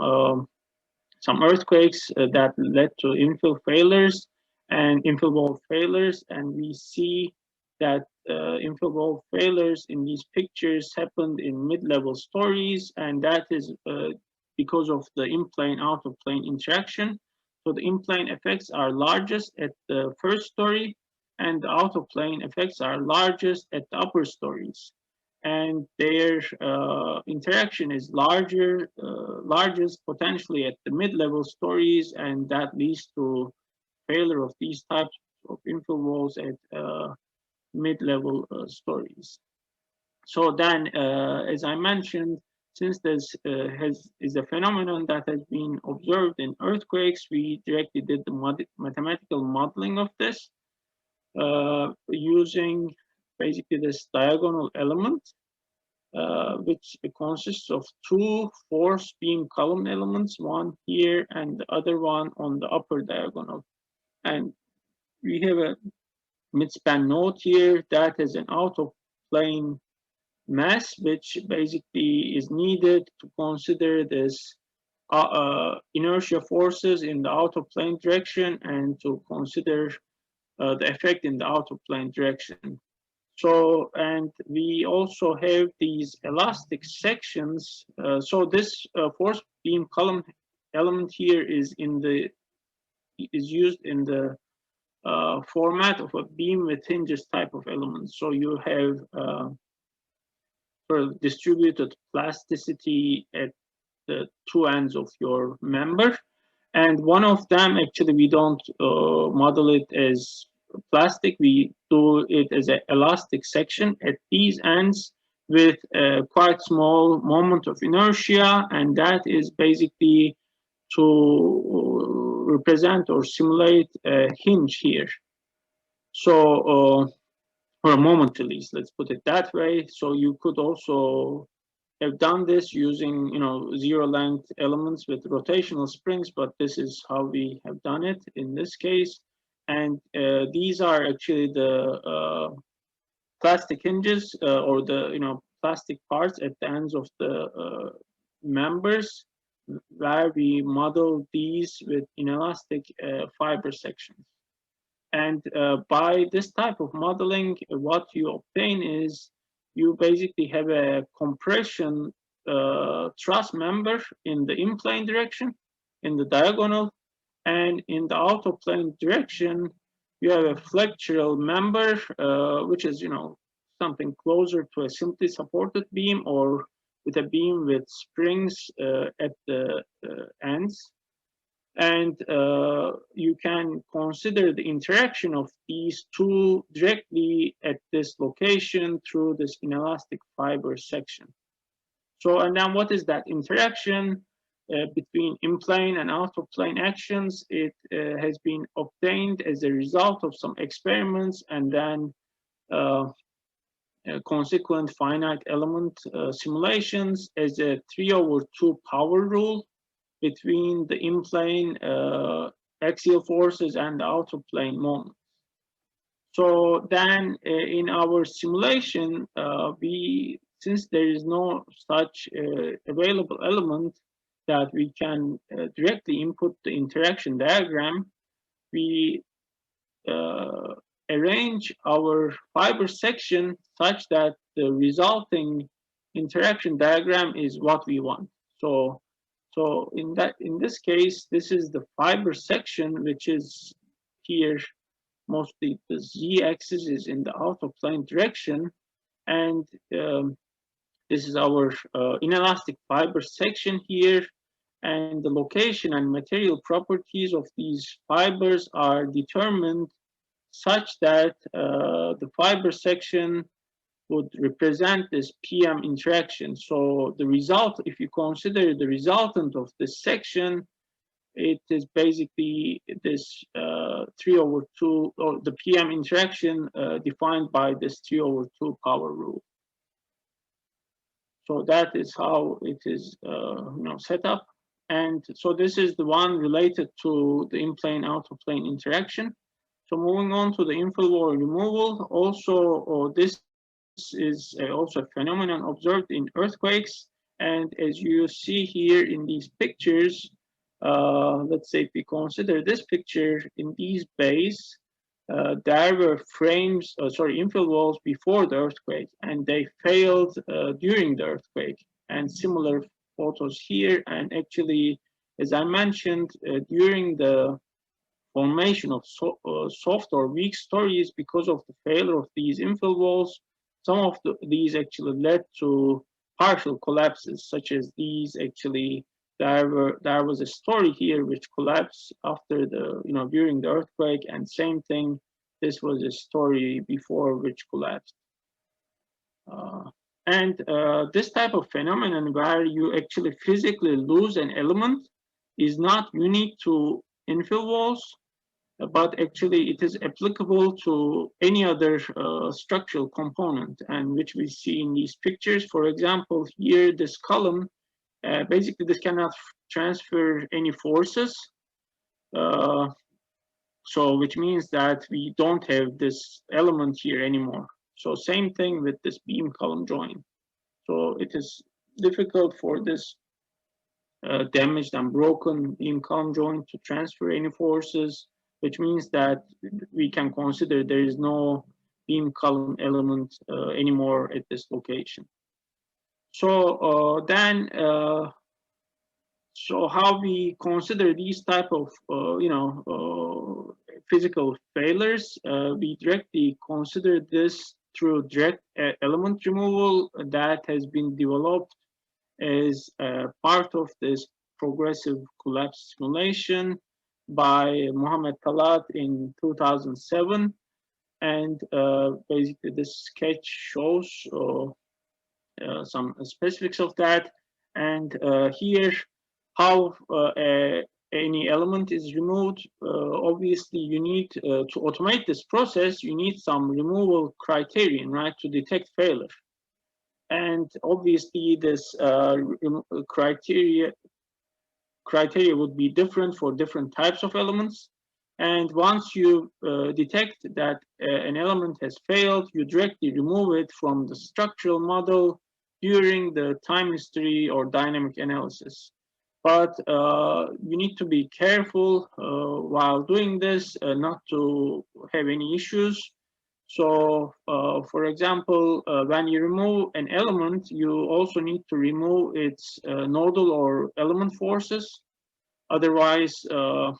some earthquakes that led to infill failures and infill wall failures, and we see that infill wall failures in these pictures happened in mid-level stories, and that is because of the in-plane out-of-plane interaction. So the in-plane effects are largest at the first story, and the out-of-plane effects are largest at the upper stories, and their interaction is largest potentially at the mid-level stories, and that leads to failure of these types of infill walls at mid-level stories. So then, as I mentioned, since this is a phenomenon that has been observed in earthquakes, we directly did the mathematical modeling of this using basically this diagonal element, which consists of two force beam column elements, one here and the other one on the upper diagonal. And we have a midspan node here that is an out-of-plane mass, which basically is needed to consider this inertia forces in the out-of-plane direction and to consider the effect in the out-of-plane direction. So, and we also have these elastic sections. So this force beam column element here is used in the format of a beam with hinges type of element. So you have sort of distributed plasticity at the two ends of your member, and one of them actually we don't model it as plastic, we do it as an elastic section at these ends with a quite small moment of inertia, and that is basically to represent or simulate a hinge here. So, or a moment at least, let's put it that way. So you could also have done this using, zero length elements with rotational springs, but this is how we have done it in this case. And these are actually the plastic hinges or the plastic parts at the ends of the members, where we model these with inelastic fiber sections. And by this type of modeling, what you obtain is you basically have a compression truss member in the in-plane direction, in the diagonal, and in the out-of-plane direction, you have a flexural member, which is, something closer to a simply supported beam or with a beam with springs at the ends. And you can consider the interaction of these two directly at this location through this inelastic fiber section. So, and then what is that interaction between in-plane and out-of-plane actions? It has been obtained as a result of some experiments and then consequent finite element simulations as a 3/2 power rule between the in-plane axial forces and the out-of-plane moments. So then in our simulation, since there is no such available element that we can directly input the interaction diagram, we arrange our fiber section such that the resulting interaction diagram is what we want. So in this case, this is the fiber section, which is here. Mostly the z-axis is in the out of plane direction, and this is our inelastic fiber section here, and the location and material properties of these fibers are determined such that the fiber section would represent this PM interaction. So the result, if you consider the resultant of this section, it is basically this 3/2, or the PM interaction defined by this 3/2 power rule. So that is how it is set up. And so this is the one related to the in-plane, out-of-plane interaction. So moving on to the infill wall removal, also this is also a phenomenon observed in earthquakes. And as you see here in these pictures, let's say if we consider this picture, in these bays, there were frames, infill walls before the earthquake, and they failed during the earthquake. And similar photos here, and actually, as I mentioned, during the formation of soft or weak stories, because of the failure of these infill walls, some of these actually led to partial collapses, such as these. Actually, there was a story here which collapsed after the during the earthquake, and same thing, this was a story before which collapsed. And this type of phenomenon where you actually physically lose an element is not unique to infill walls, but actually it is applicable to any other structural component, and which we see in these pictures. For example, here this column, basically this cannot transfer any forces, so which means that we don't have this element here anymore. So same thing with this beam column joint. So it is difficult for this damaged and broken beam column joint to transfer any forces, which means that we can consider there is no beam column element anymore at this location. So so how we consider these type of physical failures, we directly consider this through direct element removal that has been developed as part of this progressive collapse simulation by Mohammed Talat in 2007. And basically this sketch shows some specifics of that. And here, how any element is removed. Obviously, you need to automate this process. You need some removal criterion, right, to detect failure. And obviously, this criteria would be different for different types of elements. And once you detect that an element has failed, you directly remove it from the structural model during the time history or dynamic analysis. But you need to be careful while doing this, not to have any issues. So, for example, when you remove an element, you also need to remove its nodal or element forces. Otherwise, you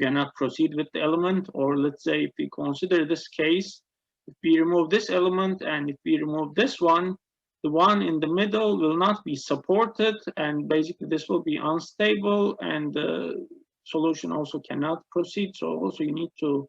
cannot proceed with the element. Or let's say if we consider this case, if we remove this element and if we remove this one, the one in the middle will not be supported, and basically this will be unstable, and the solution also cannot proceed. So also you need to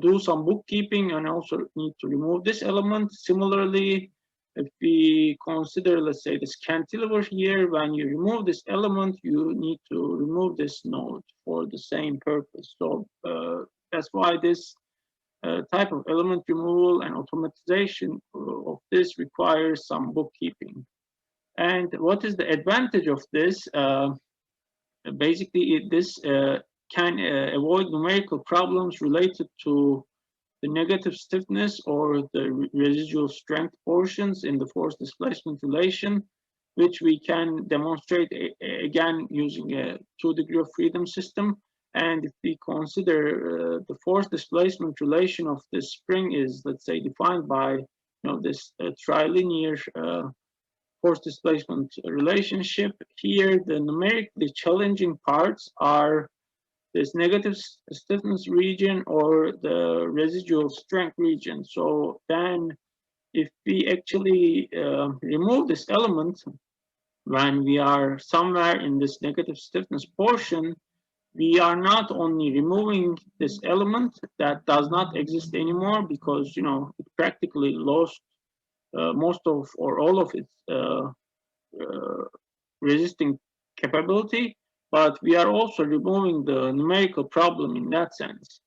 do some bookkeeping and also need to remove this element. Similarly, if we consider, let's say, this cantilever here, when you remove this element, you need to remove this node for the same purpose. So that's why this type of element removal and automatization of this requires some bookkeeping. And what is the advantage of this? Basically, this can avoid numerical problems related to the negative stiffness or the residual strength portions in the force displacement relation. which we can demonstrate again using a 2-degree of freedom system. And if we consider the force displacement relation of this spring is, let's say, defined by this trilinear force displacement relationship, here the numerically challenging parts are this negative stiffness region or the residual strength region. So then if we actually remove this element when we are somewhere in this negative stiffness portion, we are not only removing this element that does not exist anymore because it practically lost most of or all of its resisting capability, but we are also removing the numerical problem in that sense.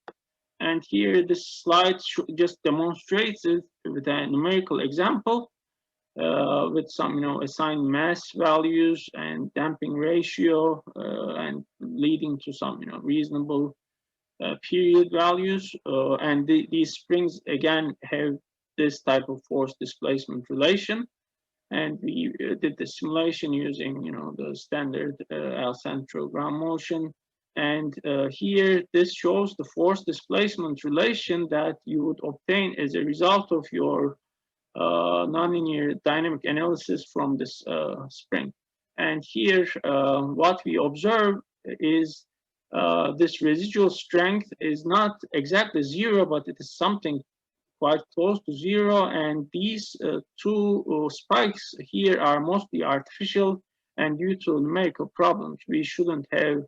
And here this slide just demonstrates it with a numerical example with some assigned mass values and damping ratio and leading to some reasonable period values. And these springs again have this type of force displacement relation. And we did the simulation using the standard L central ground motion. And here this shows the force displacement relation that you would obtain as a result of your nonlinear dynamic analysis from this spring. And here what we observe is this residual strength is not exactly 0, but it is something quite close to 0. And these two spikes here are mostly artificial and due to numerical problems. We shouldn't have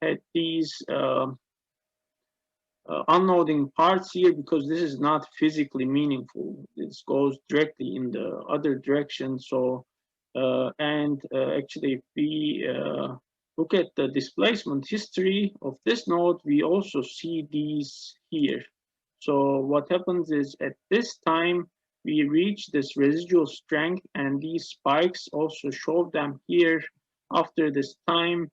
had these unloading parts here because this is not physically meaningful. This goes directly in the other direction. So actually if we look at the displacement history of this node, we also see these here. So what happens is at this time we reach this residual strength, and these spikes also show them here after this time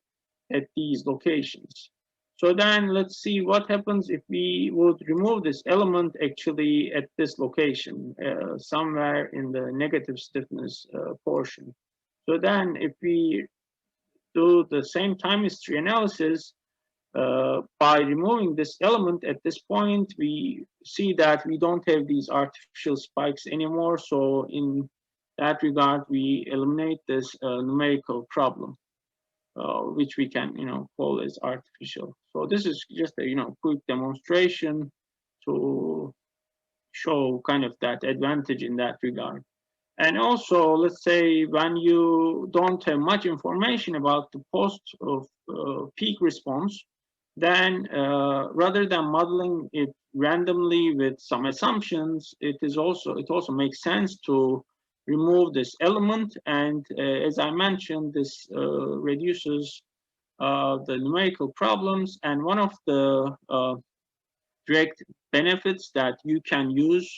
at these locations. So then let's see what happens if we would remove this element actually at this location, somewhere in the negative stiffness portion. So then if we do the same time history analysis, by removing this element at this point, we see that we don't have these artificial spikes anymore. So in that regard, we eliminate this numerical problem. Which we can, call as artificial. So this is just a, quick demonstration to show kind of that advantage in that regard. And also, let's say when you don't have much information about the post of peak response, then rather than modeling it randomly with some assumptions, it also makes sense to remove this element. And as I mentioned, this reduces the numerical problems. And one of the direct benefits that you can use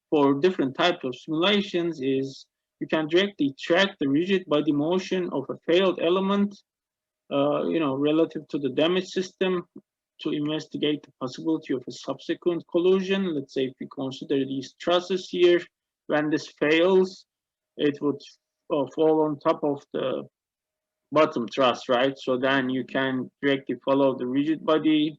for different types of simulations is you can directly track the rigid body motion of a failed element, relative to the damage system to investigate the possibility of a subsequent collision. Let's say if we consider these trusses here, when this fails, it would fall on top of the bottom truss, right? So then you can directly follow the rigid body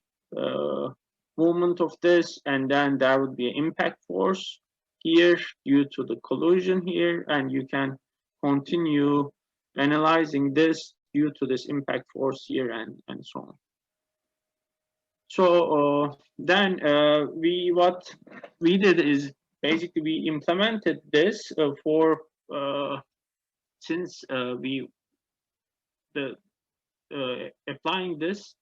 movement of this, and then there would be an impact force here due to the collision here, and you can continue analyzing this due to this impact force here and so on. So then what we did is basically we implemented this for since applying this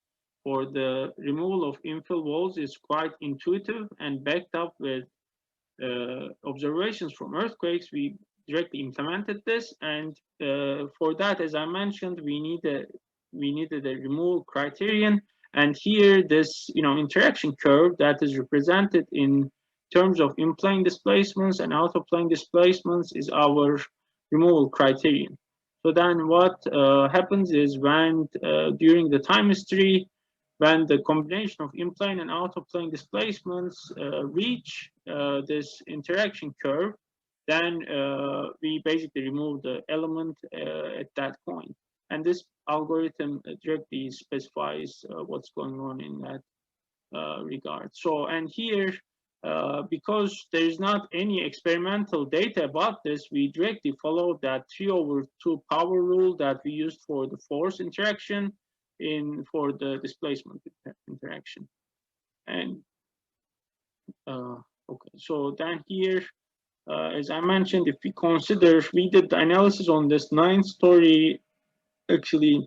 for the removal of infill walls is quite intuitive and backed up with observations from earthquakes. We directly implemented this, and for that, as I mentioned, we needed a removal criterion. And here, this interaction curve that is represented in terms of in-plane displacements and out-of-plane displacements is our removal criterion. So then what happens is when during the time history, when the combination of in-plane and out-of-plane displacements reach this interaction curve, then we basically remove the element at that point. And this algorithm directly specifies what's going on in that regard. So, and here, because there is not any experimental data about this, we directly follow that 3/2 power rule that we used for the force interaction for the displacement interaction. And okay, so then here, as I mentioned, if we consider, we did the analysis on this 9-story, actually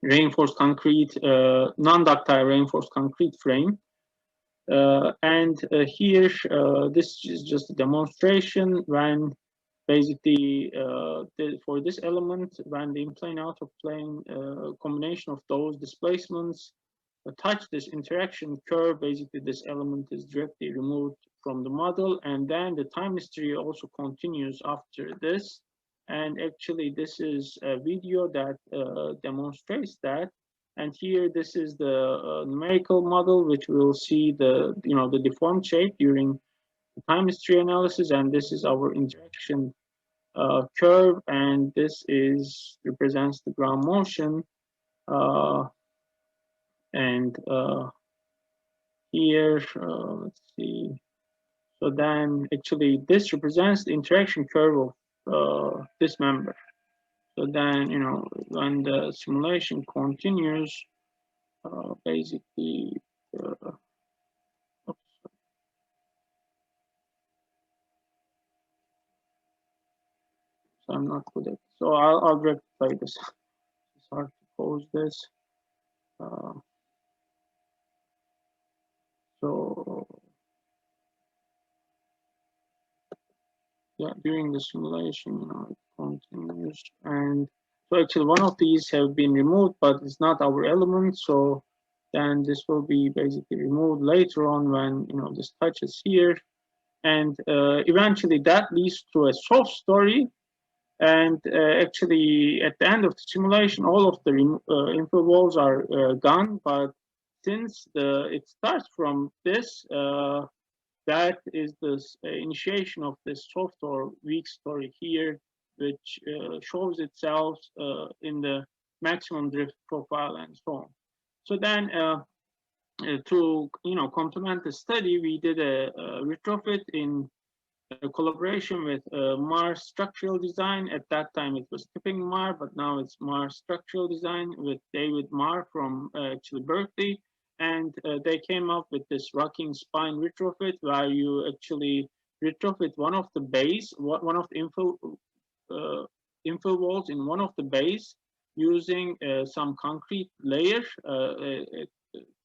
reinforced concrete, non-ductile reinforced concrete frame. Here, this is just a demonstration when basically for this element, when the in-plane, out-of-plane combination of those displacements touch this interaction curve, basically this element is directly removed from the model, and then the time history also continues after this. And actually, this is a video that demonstrates that. And here, this is the numerical model, which will see the the deformed shape during the time history analysis, and this is our interaction curve, and this represents the ground motion. Here, let's see. So then, actually, this represents the interaction curve of this member. So then, when the simulation continues, basically, oops. So I'm not good at it. So I'll rectify this. It's hard to pause this. So yeah, during the simulation, it continues. And so actually one of these have been removed, but it's not our element. So then this will be basically removed later on when, this touches here. And eventually that leads to a soft story. And actually at the end of the simulation, all of the infill walls are gone. But since it starts from this, that is the initiation of this soft or weak story here, which shows itself in the maximum drift profile and so on. So then to complement the study, we did a retrofit in collaboration with Mars Structural Design. At that time it was Tipping Mar, but now it's Mars Structural Design with David Marr from actually Berkeley. And they came up with this rocking spine retrofit, where you actually retrofit one of the base, one of the infill walls in one of the base using some concrete layer, a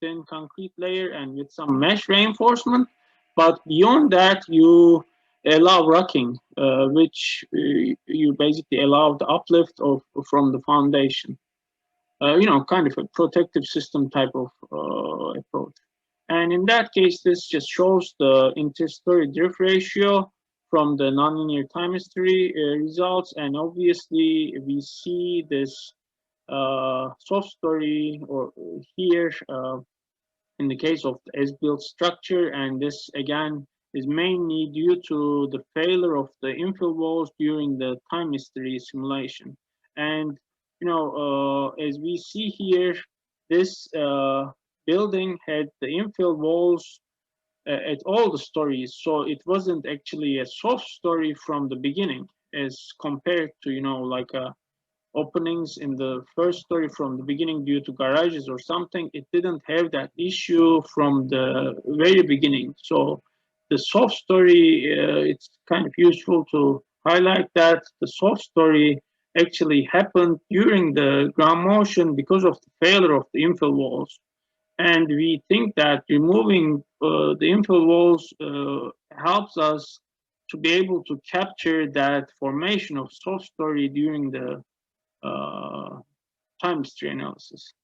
thin concrete layer, and with some mesh reinforcement. But beyond that, you allow rocking, which you basically allow the uplift from the foundation. Kind of a protective system type of approach. And in that case, this just shows the inter-story drift ratio from the nonlinear time history results. And obviously, we see this soft story or here in the case of the as-built structure. And this, again, is mainly due to the failure of the infill walls during the time history simulation. And as we see here, this building had the infill walls at all the stories, so it wasn't actually a soft story from the beginning, as compared to like openings in the first story from the beginning due to garages or something. It didn't have that issue from the very beginning. So the soft story, it's kind of useful to highlight that the soft story actually happened during the ground motion because of the failure of the infill walls. And we think that removing the infill walls helps us to be able to capture that formation of soft story during the time history analysis.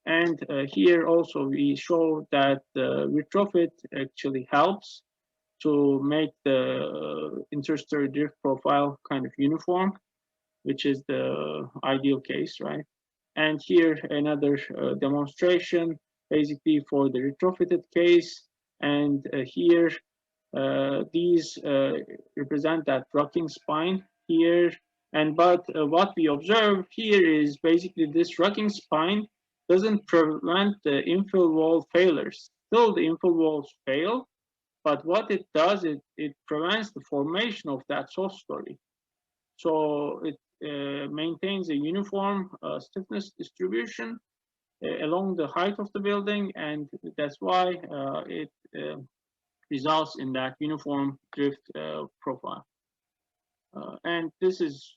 And here also we show that the retrofit actually helps to make the inter-story drift profile kind of uniform, which is the ideal case, right? And here another demonstration basically for the retrofitted case. And here These represent that rocking spine here. But what we observe here is basically this rocking spine doesn't prevent the infill wall failures. Still, the infill walls fail, but what it does, it prevents the formation of that soft story. So it maintains a uniform stiffness distribution along the height of the building, and that's why it results in that uniform drift profile. And this is,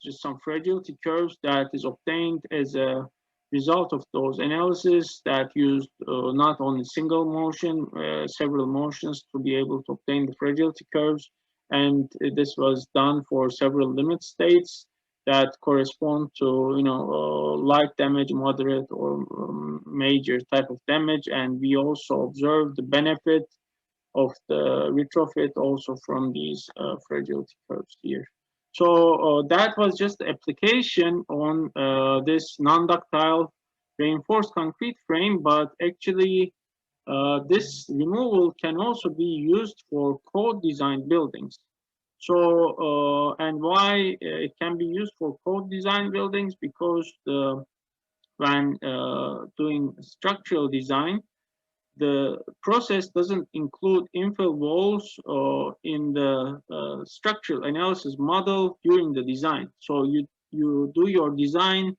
just some fragility curves that is obtained as a result of those analysis that used not only single motion, several motions to be able to obtain the fragility curves. And this was done for several limit states that correspond to, light damage, moderate, or major type of damage. And we also observed the benefit of the retrofit also from these fragility curves here. So that was just the application on this non-ductile reinforced concrete frame, but actually this removal can also be used for code design buildings. So, and why it can be used for code design buildings? Because when doing structural design, the process doesn't include infill walls in the structural analysis model during the design. So you do your design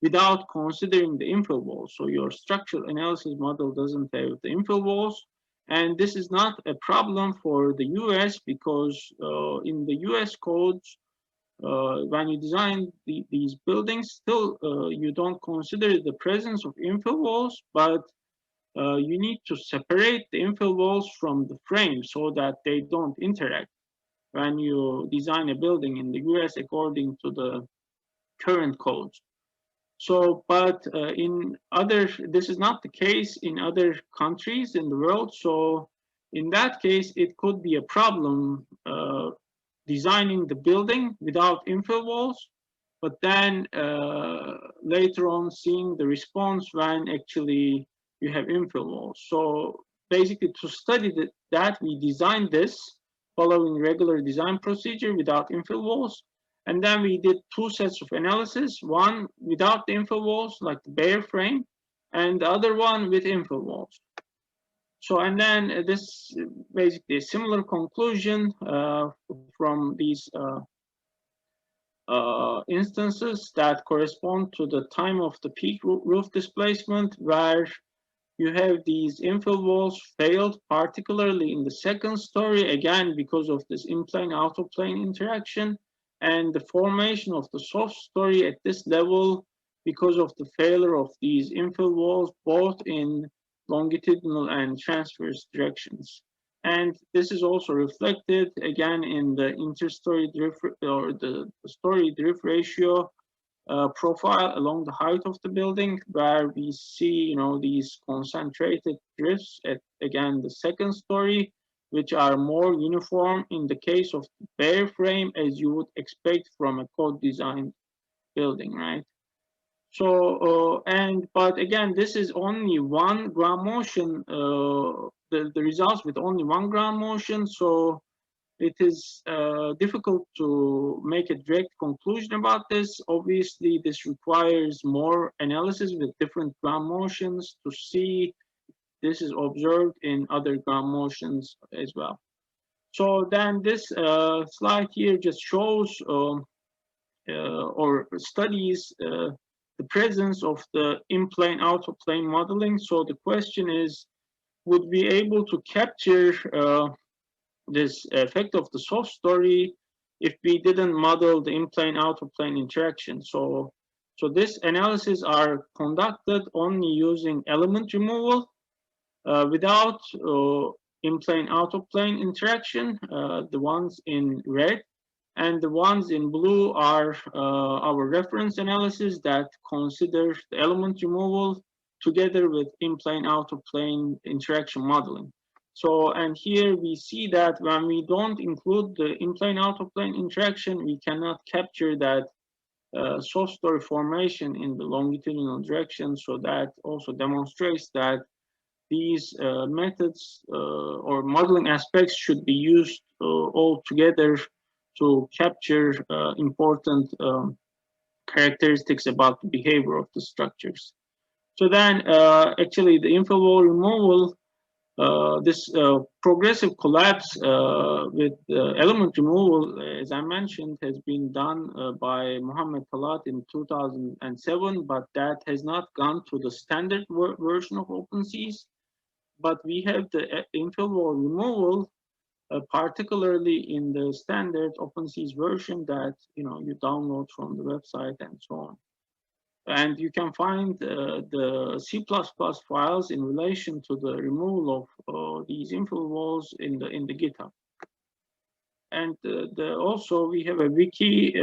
without considering the infill walls. So your structural analysis model doesn't have the infill walls. And this is not a problem for the US because in the US codes, when you design these buildings, still you don't consider the presence of infill walls, but you need to separate the infill walls from the frame so that they don't interact when you design a building in the US according to the current codes. So, but this is not the case in other countries in the world. So in that case, it could be a problem designing the building without infill walls, but then later on seeing the response when actually you have infill walls. So basically to study that we designed this following regular design procedure without infill walls. And then we did two sets of analysis, one without the infill walls, like the bare frame, and the other one with infill walls. So, and then this basically a similar conclusion from these instances that correspond to the time of the peak roof displacement, where you have these infill walls failed, particularly in the second story, again, because of this in-plane, out-of-plane interaction, and the formation of the soft story at this level because of the failure of these infill walls, both in longitudinal and transverse directions. And this is also reflected again in the interstory drift or the story drift ratio profile along the height of the building, where we see, these concentrated drifts at, again, the second story, which are more uniform in the case of the bare frame, as you would expect from a code design building, right? So, but again, this is only one ground motion, the results with only one ground motion. So it is difficult to make a direct conclusion about this. Obviously, this requires more analysis with different ground motions to see this is observed in other ground motions as well. So then this slide here just shows or studies the presence of the in-plane, out-of-plane modeling. So the question is, would we be able to capture this effect of the soft story if we didn't model the in-plane, out-of-plane interaction? So this analysis are conducted only using element removal without in-plane, out-of-plane interaction, the ones in red. And the ones in blue are our reference analysis that considers the element removal together with in-plane, out-of-plane interaction modeling. So, and here we see that when we don't include the in-plane, out-of-plane interaction, we cannot capture that soft story formation in the longitudinal direction. So that also demonstrates that these methods or modeling aspects should be used all together to capture important characteristics about the behavior of the structures. So then actually the infill wall removal, this progressive collapse with element removal, as I mentioned, has been done by Mohammed Talat in 2007, but that has not gone to the standard version of OpenSees. But we have the infill wall removal, particularly in the standard OpenSees version that you download from the website and so on. And you can find the C++ files in relation to the removal of these infill walls in the GitHub. And also we have a wiki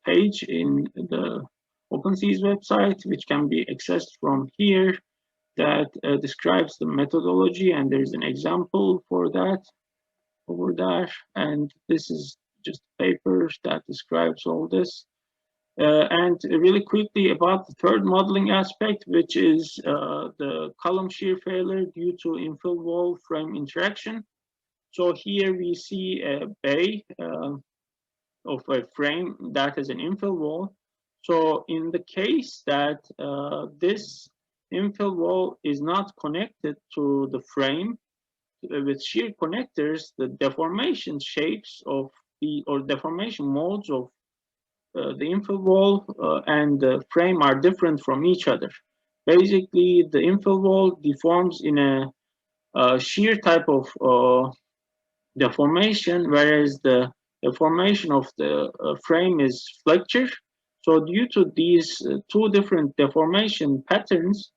page in the OpenSees website, which can be accessed from here, that describes the methodology, and there's an example for that over there. And this is just papers that describes all this. And really quickly about the third modeling aspect, which is the column shear failure due to infill wall frame interaction. So here we see a bay of a frame that has an infill wall. So in the case that this infill wall is not connected to the frame with shear connectors, the deformation shapes of or deformation modes of the infill wall and the frame are different from each other. Basically, the infill wall deforms in a shear type of deformation, whereas the deformation of the frame is flexure. So due to these two different deformation patterns,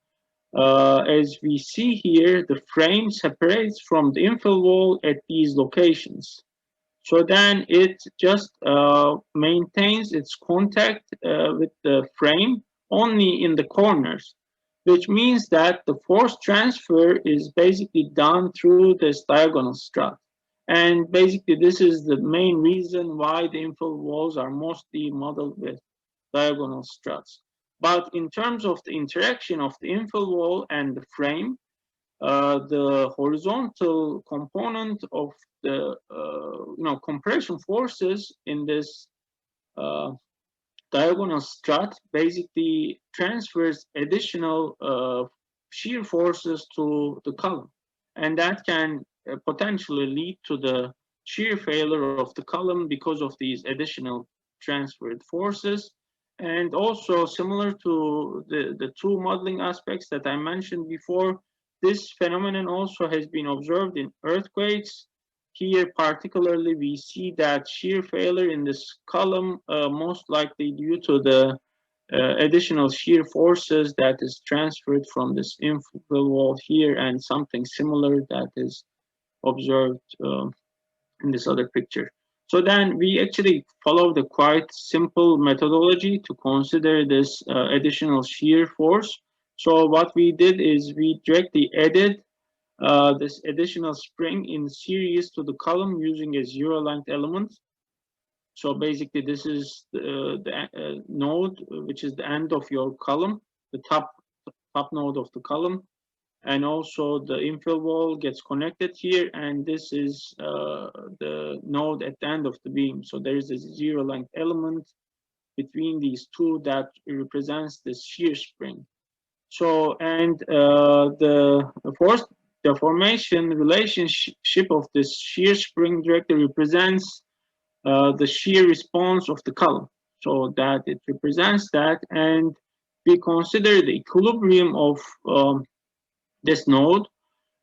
as we see here, the frame separates from the infill wall at these locations. So then it just maintains its contact with the frame only in the corners, which means that the force transfer is basically done through this diagonal strut. And basically this is the main reason why the infill walls are mostly modeled with diagonal struts. But in terms of the interaction of the infill wall and the frame, the horizontal component of the compression forces in this diagonal strut basically transfers additional shear forces to the column, and that can potentially lead to the shear failure of the column because of these additional transferred forces. And also similar to the two modeling aspects that I mentioned before, this phenomenon also has been observed in earthquakes. Here, particularly, we see that shear failure in this column most likely due to the additional shear forces that is transferred from this infill wall here, and something similar that is observed in this other picture. So then we actually followed a quite simple methodology to consider this additional shear force. So what we did is we directly added this additional spring in series to the column using a zero length element. So basically this is the node, which is the end of your column, the top node of the column. And also the infill wall gets connected here, and this is the node at the end of the beam. So there is a zero length element between these two that represents this shear spring. So, and the force deformation relationship of this shear spring directly represents the shear response of the column. So that it represents that, and we consider the equilibrium of this node,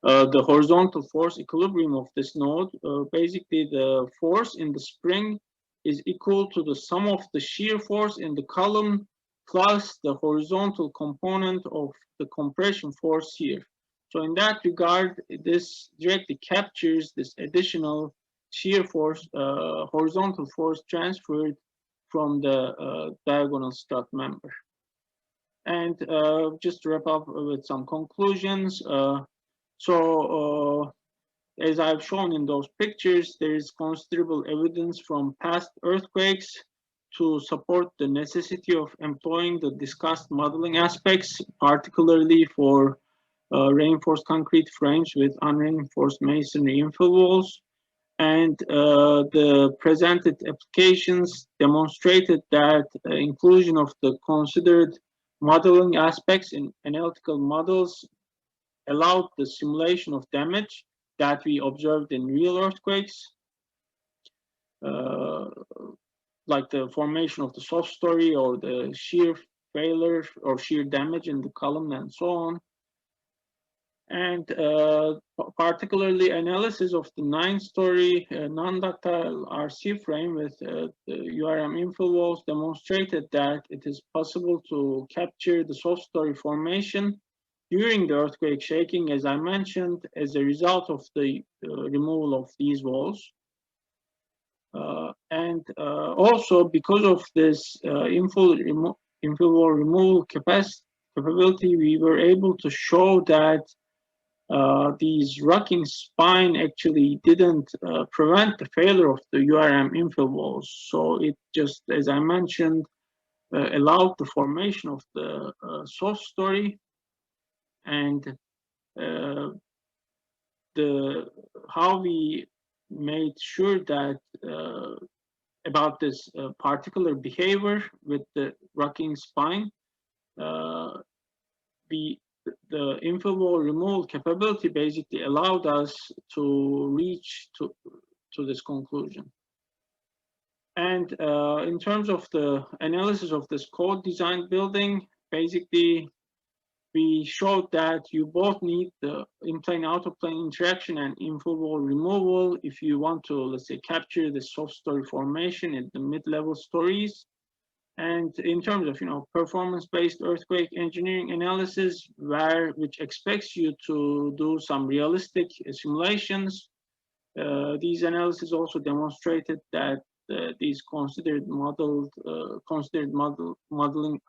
the horizontal force equilibrium of this node. Basically, the force in the spring is equal to the sum of the shear force in the column plus the horizontal component of the compression force here. So in that regard, this directly captures this additional shear force, horizontal force transferred from the diagonal strut member. And just to wrap up with some conclusions. As I've shown in those pictures, there is considerable evidence from past earthquakes to support the necessity of employing the discussed modeling aspects, particularly for reinforced concrete frames with unreinforced masonry infill walls. And the presented applications demonstrated that inclusion of the considered modeling aspects in analytical models allowed the simulation of damage that we observed in real earthquakes, like the formation of the soft story or the shear failure or shear damage in the column and so on. And particularly analysis of the 9-story non-ductile RC frame with the URM infill walls demonstrated that it is possible to capture the soft story formation during the earthquake shaking, as I mentioned, as a result of the removal of these walls. And also because of this infill wall removal capability, we were able to show that these rocking spine actually didn't prevent the failure of the URM infill walls. So it just, as I mentioned, allowed the formation of the soft story, and how we made sure that about this particular behavior with the rocking spine, the infill wall removal capability basically allowed us to reach to this conclusion. And in terms of the analysis of this code design building, basically we showed that you both need the in-plane out-of-plane interaction and infill wall removal if you want to, let's say, capture the soft story formation in the mid-level stories. And in terms of, performance-based earthquake engineering analysis, which expects you to do some realistic simulations, these analyses also demonstrated that these considered modeling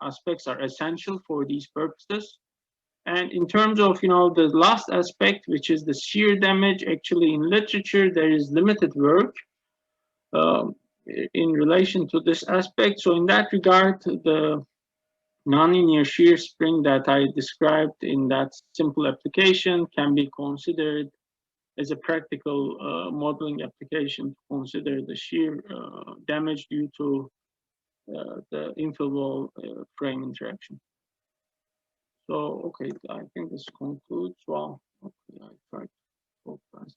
aspects are essential for these purposes. And in terms of, the last aspect, which is the shear damage, actually in literature there is limited work in relation to this aspect. So in that regard, the nonlinear shear spring that I described in that simple application can be considered as a practical modeling application to consider the shear damage due to the infill wall frame interaction. So, okay, I think this concludes. Well, okay, I tried to go fast.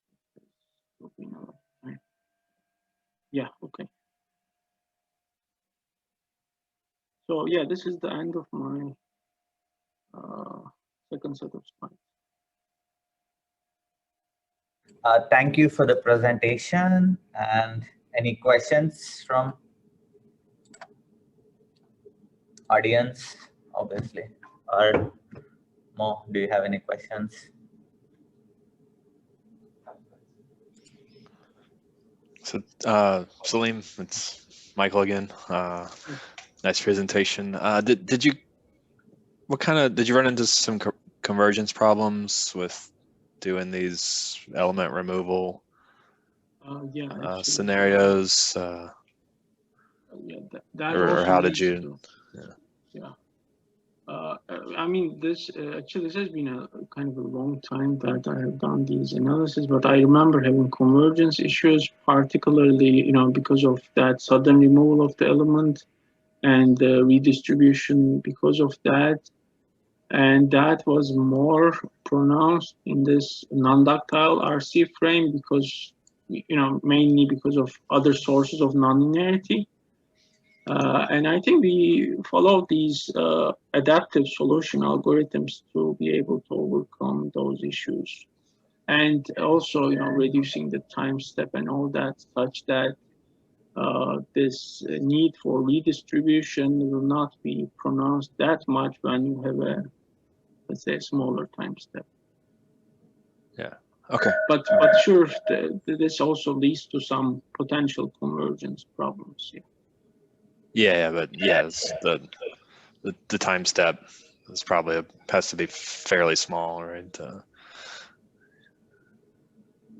Yeah, okay. So yeah, this is the end of my second set of slides. Thank you for the presentation. And any questions from audience, obviously, or Mo, do you have any questions? So Selim, it's Michael again. Nice presentation. Did you run into some convergence problems with doing these element removal scenarios? Or how did you? I mean, this has been a kind of a long time that I have done these analyses, but I remember having convergence issues, particularly, because of that sudden removal of the element and the redistribution because of that. And that was more pronounced in this non-ductile RC frame because, mainly because of other sources of nonlinearity. And I think we followed these adaptive solution algorithms to be able to overcome those issues. And also, reducing the time step and all that, such that this need for redistribution will not be pronounced that much when you have a, let's say, a smaller time step. Yeah. Okay. But sure, this also leads to some potential convergence problems. Yeah. Yeah, but yes, the time step is probably has to be fairly small, right?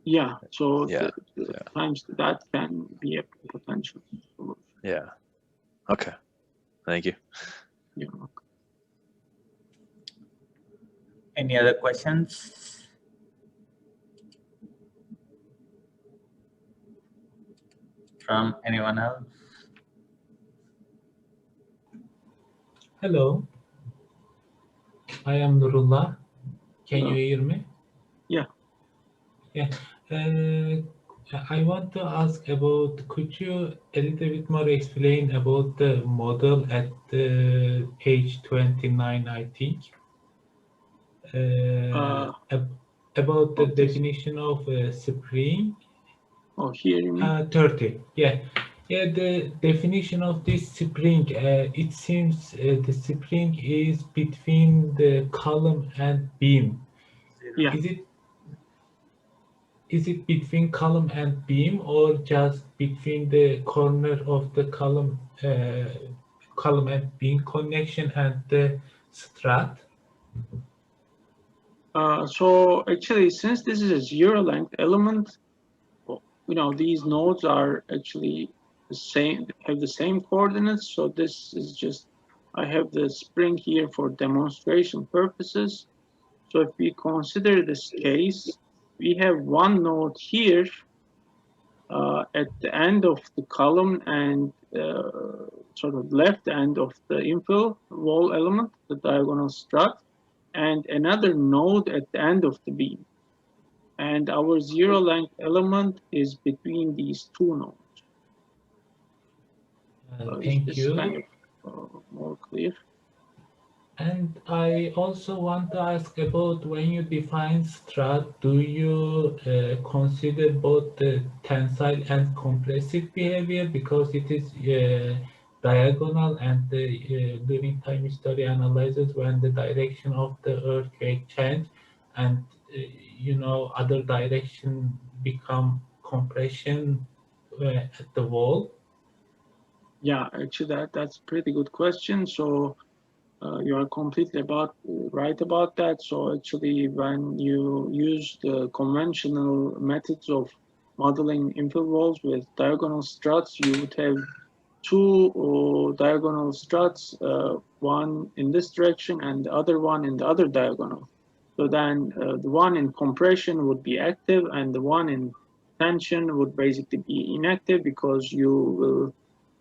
Yeah. So yeah. the times that can be a potential solution. Yeah. Okay. Thank you. Yeah. Any other questions? From anyone else? Hello, I am Nurullah. Can Hello. you hear me? Yeah. Yeah. I want to ask about, could you a little bit more explain about the model at page 29, I think? About the definition of spring. Oh, here you mean? 30, yeah. Yeah, the definition of this spring, it seems the spring is between the column and beam. Yeah. Is it between column and beam, or just between the corner of the column and beam connection and the strut? So actually, since this is a zero length element, these nodes are actually the same, have the same coordinates. So this is just, I have the spring here for demonstration purposes. So if we consider this case, we have one node here at the end of the column and sort of left end of the infill wall element, the diagonal strut, and another node at the end of the beam. And our zero length element is between these two nodes. Thank you. Kind of more clear. And I also want to ask about, when you define strut, do you consider both the tensile and compressive behavior, because it is diagonal, and the living time history analyzes when the direction of the earthquake change and other direction become compression at the wall? Yeah, actually that's a pretty good question. So you are completely right about that. So actually, when you use the conventional methods of modeling infill walls with diagonal struts, you would have two diagonal struts, one in this direction and the other one in the other diagonal. So then the one in compression would be active and the one in tension would basically be inactive, because you will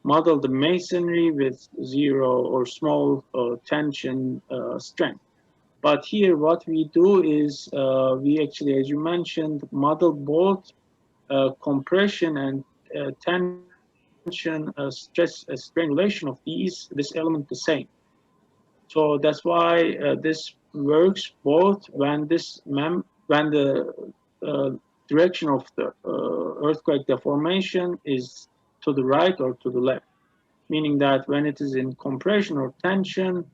model the masonry with zero or small tension strength. But here what we do is we actually, as you mentioned, model both compression and tension stress strain relation of this element the same. So that's why this works both when the direction of the earthquake deformation is to the right or to the left, meaning that when it is in compression or tension,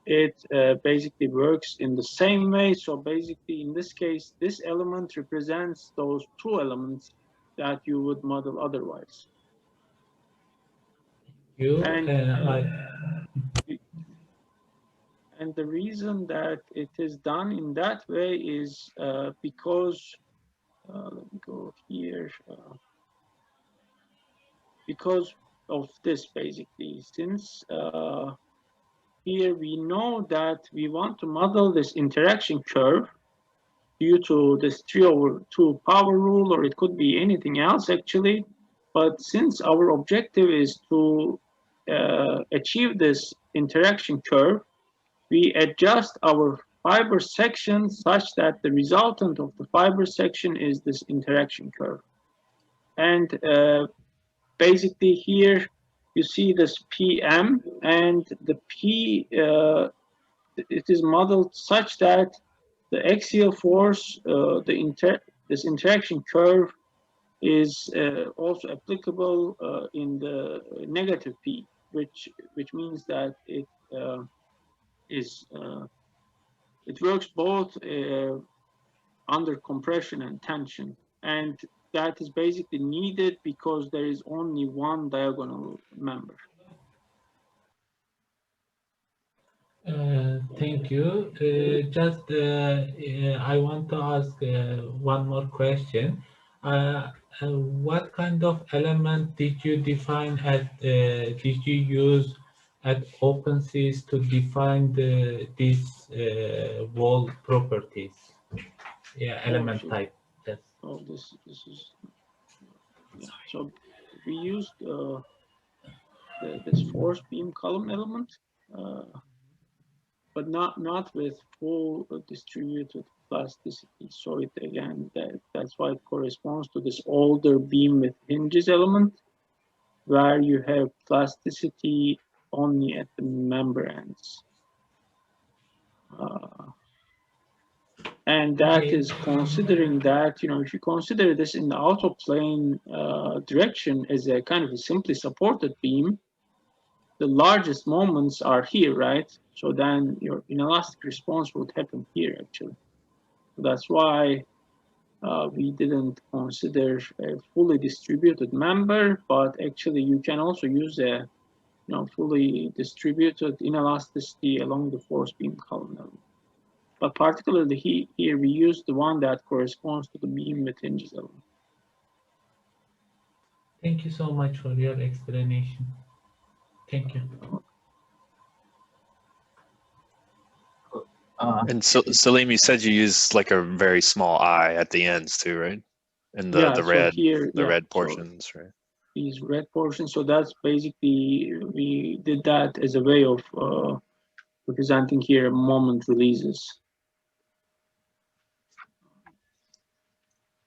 it basically works in the same way. So basically, in this case, this element represents those two elements that you would model otherwise. And the reason that it is done in that way is because, let me go here, because of this basically, since here we know that we want to model this interaction curve due to this 3/2 power rule, or it could be anything else actually. But since our objective is to achieve this interaction curve, we adjust our fiber section such that the resultant of the fiber section is this interaction curve. And basically here you see this PM, and the P, it is modeled such that the axial force, this interaction curve is also applicable in the negative P, which means that it works both under compression and tension, and that is basically needed because there is only one diagonal member. Thank you. I want to ask one more question. What kind of element did you define did you use at OpenSees to define these wall properties. Yeah, element type. Yes. Oh, this is yeah. So we used this force beam column element, but not with full distributed plasticity. So it again that's why it corresponds to this older beam with hinges element, where you have plasticity only at the member ends. And that is considering that, you know, if you consider this in the auto plane direction as a kind of a simply supported beam, the largest moments are here, right? So then your inelastic response would happen here, actually. That's why we didn't consider a fully distributed member, but actually you can also use a fully distributed inelasticity along the force beam column element. But particularly here we use the one that corresponds to the beam with hinges element. Thank you so much for your explanation. Thank you. And so, Selim, you said you use like a very small eye at the ends too, right? And the red portions, right? These red portions. So that's basically, we did that as a way of representing here moment releases.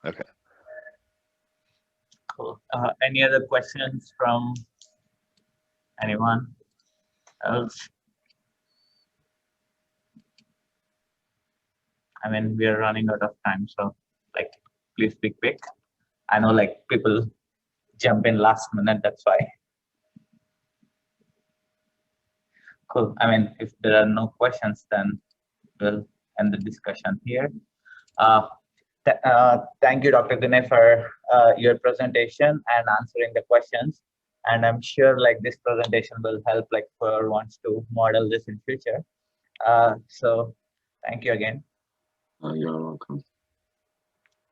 Okay. Cool. Any other questions from anyone else? I mean, we are running out of time, so like, please be quick. I know like people jump in last minute, that's why. Cool. I mean, if there are no questions, then we'll end the discussion here. Thank you, Dr. Gunay, for your presentation and answering the questions. And I'm sure like this presentation will help like whoever wants to model this in future. So thank you again. You're welcome.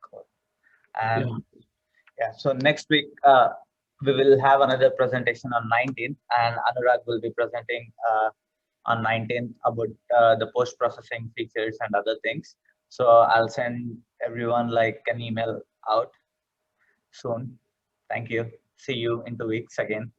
Cool. And yeah, so next week we will have another presentation on 19th, and Anurag will be presenting on 19th about the post-processing features and other things. So I'll send everyone like an email out soon. Thank you. See you in 2 weeks again.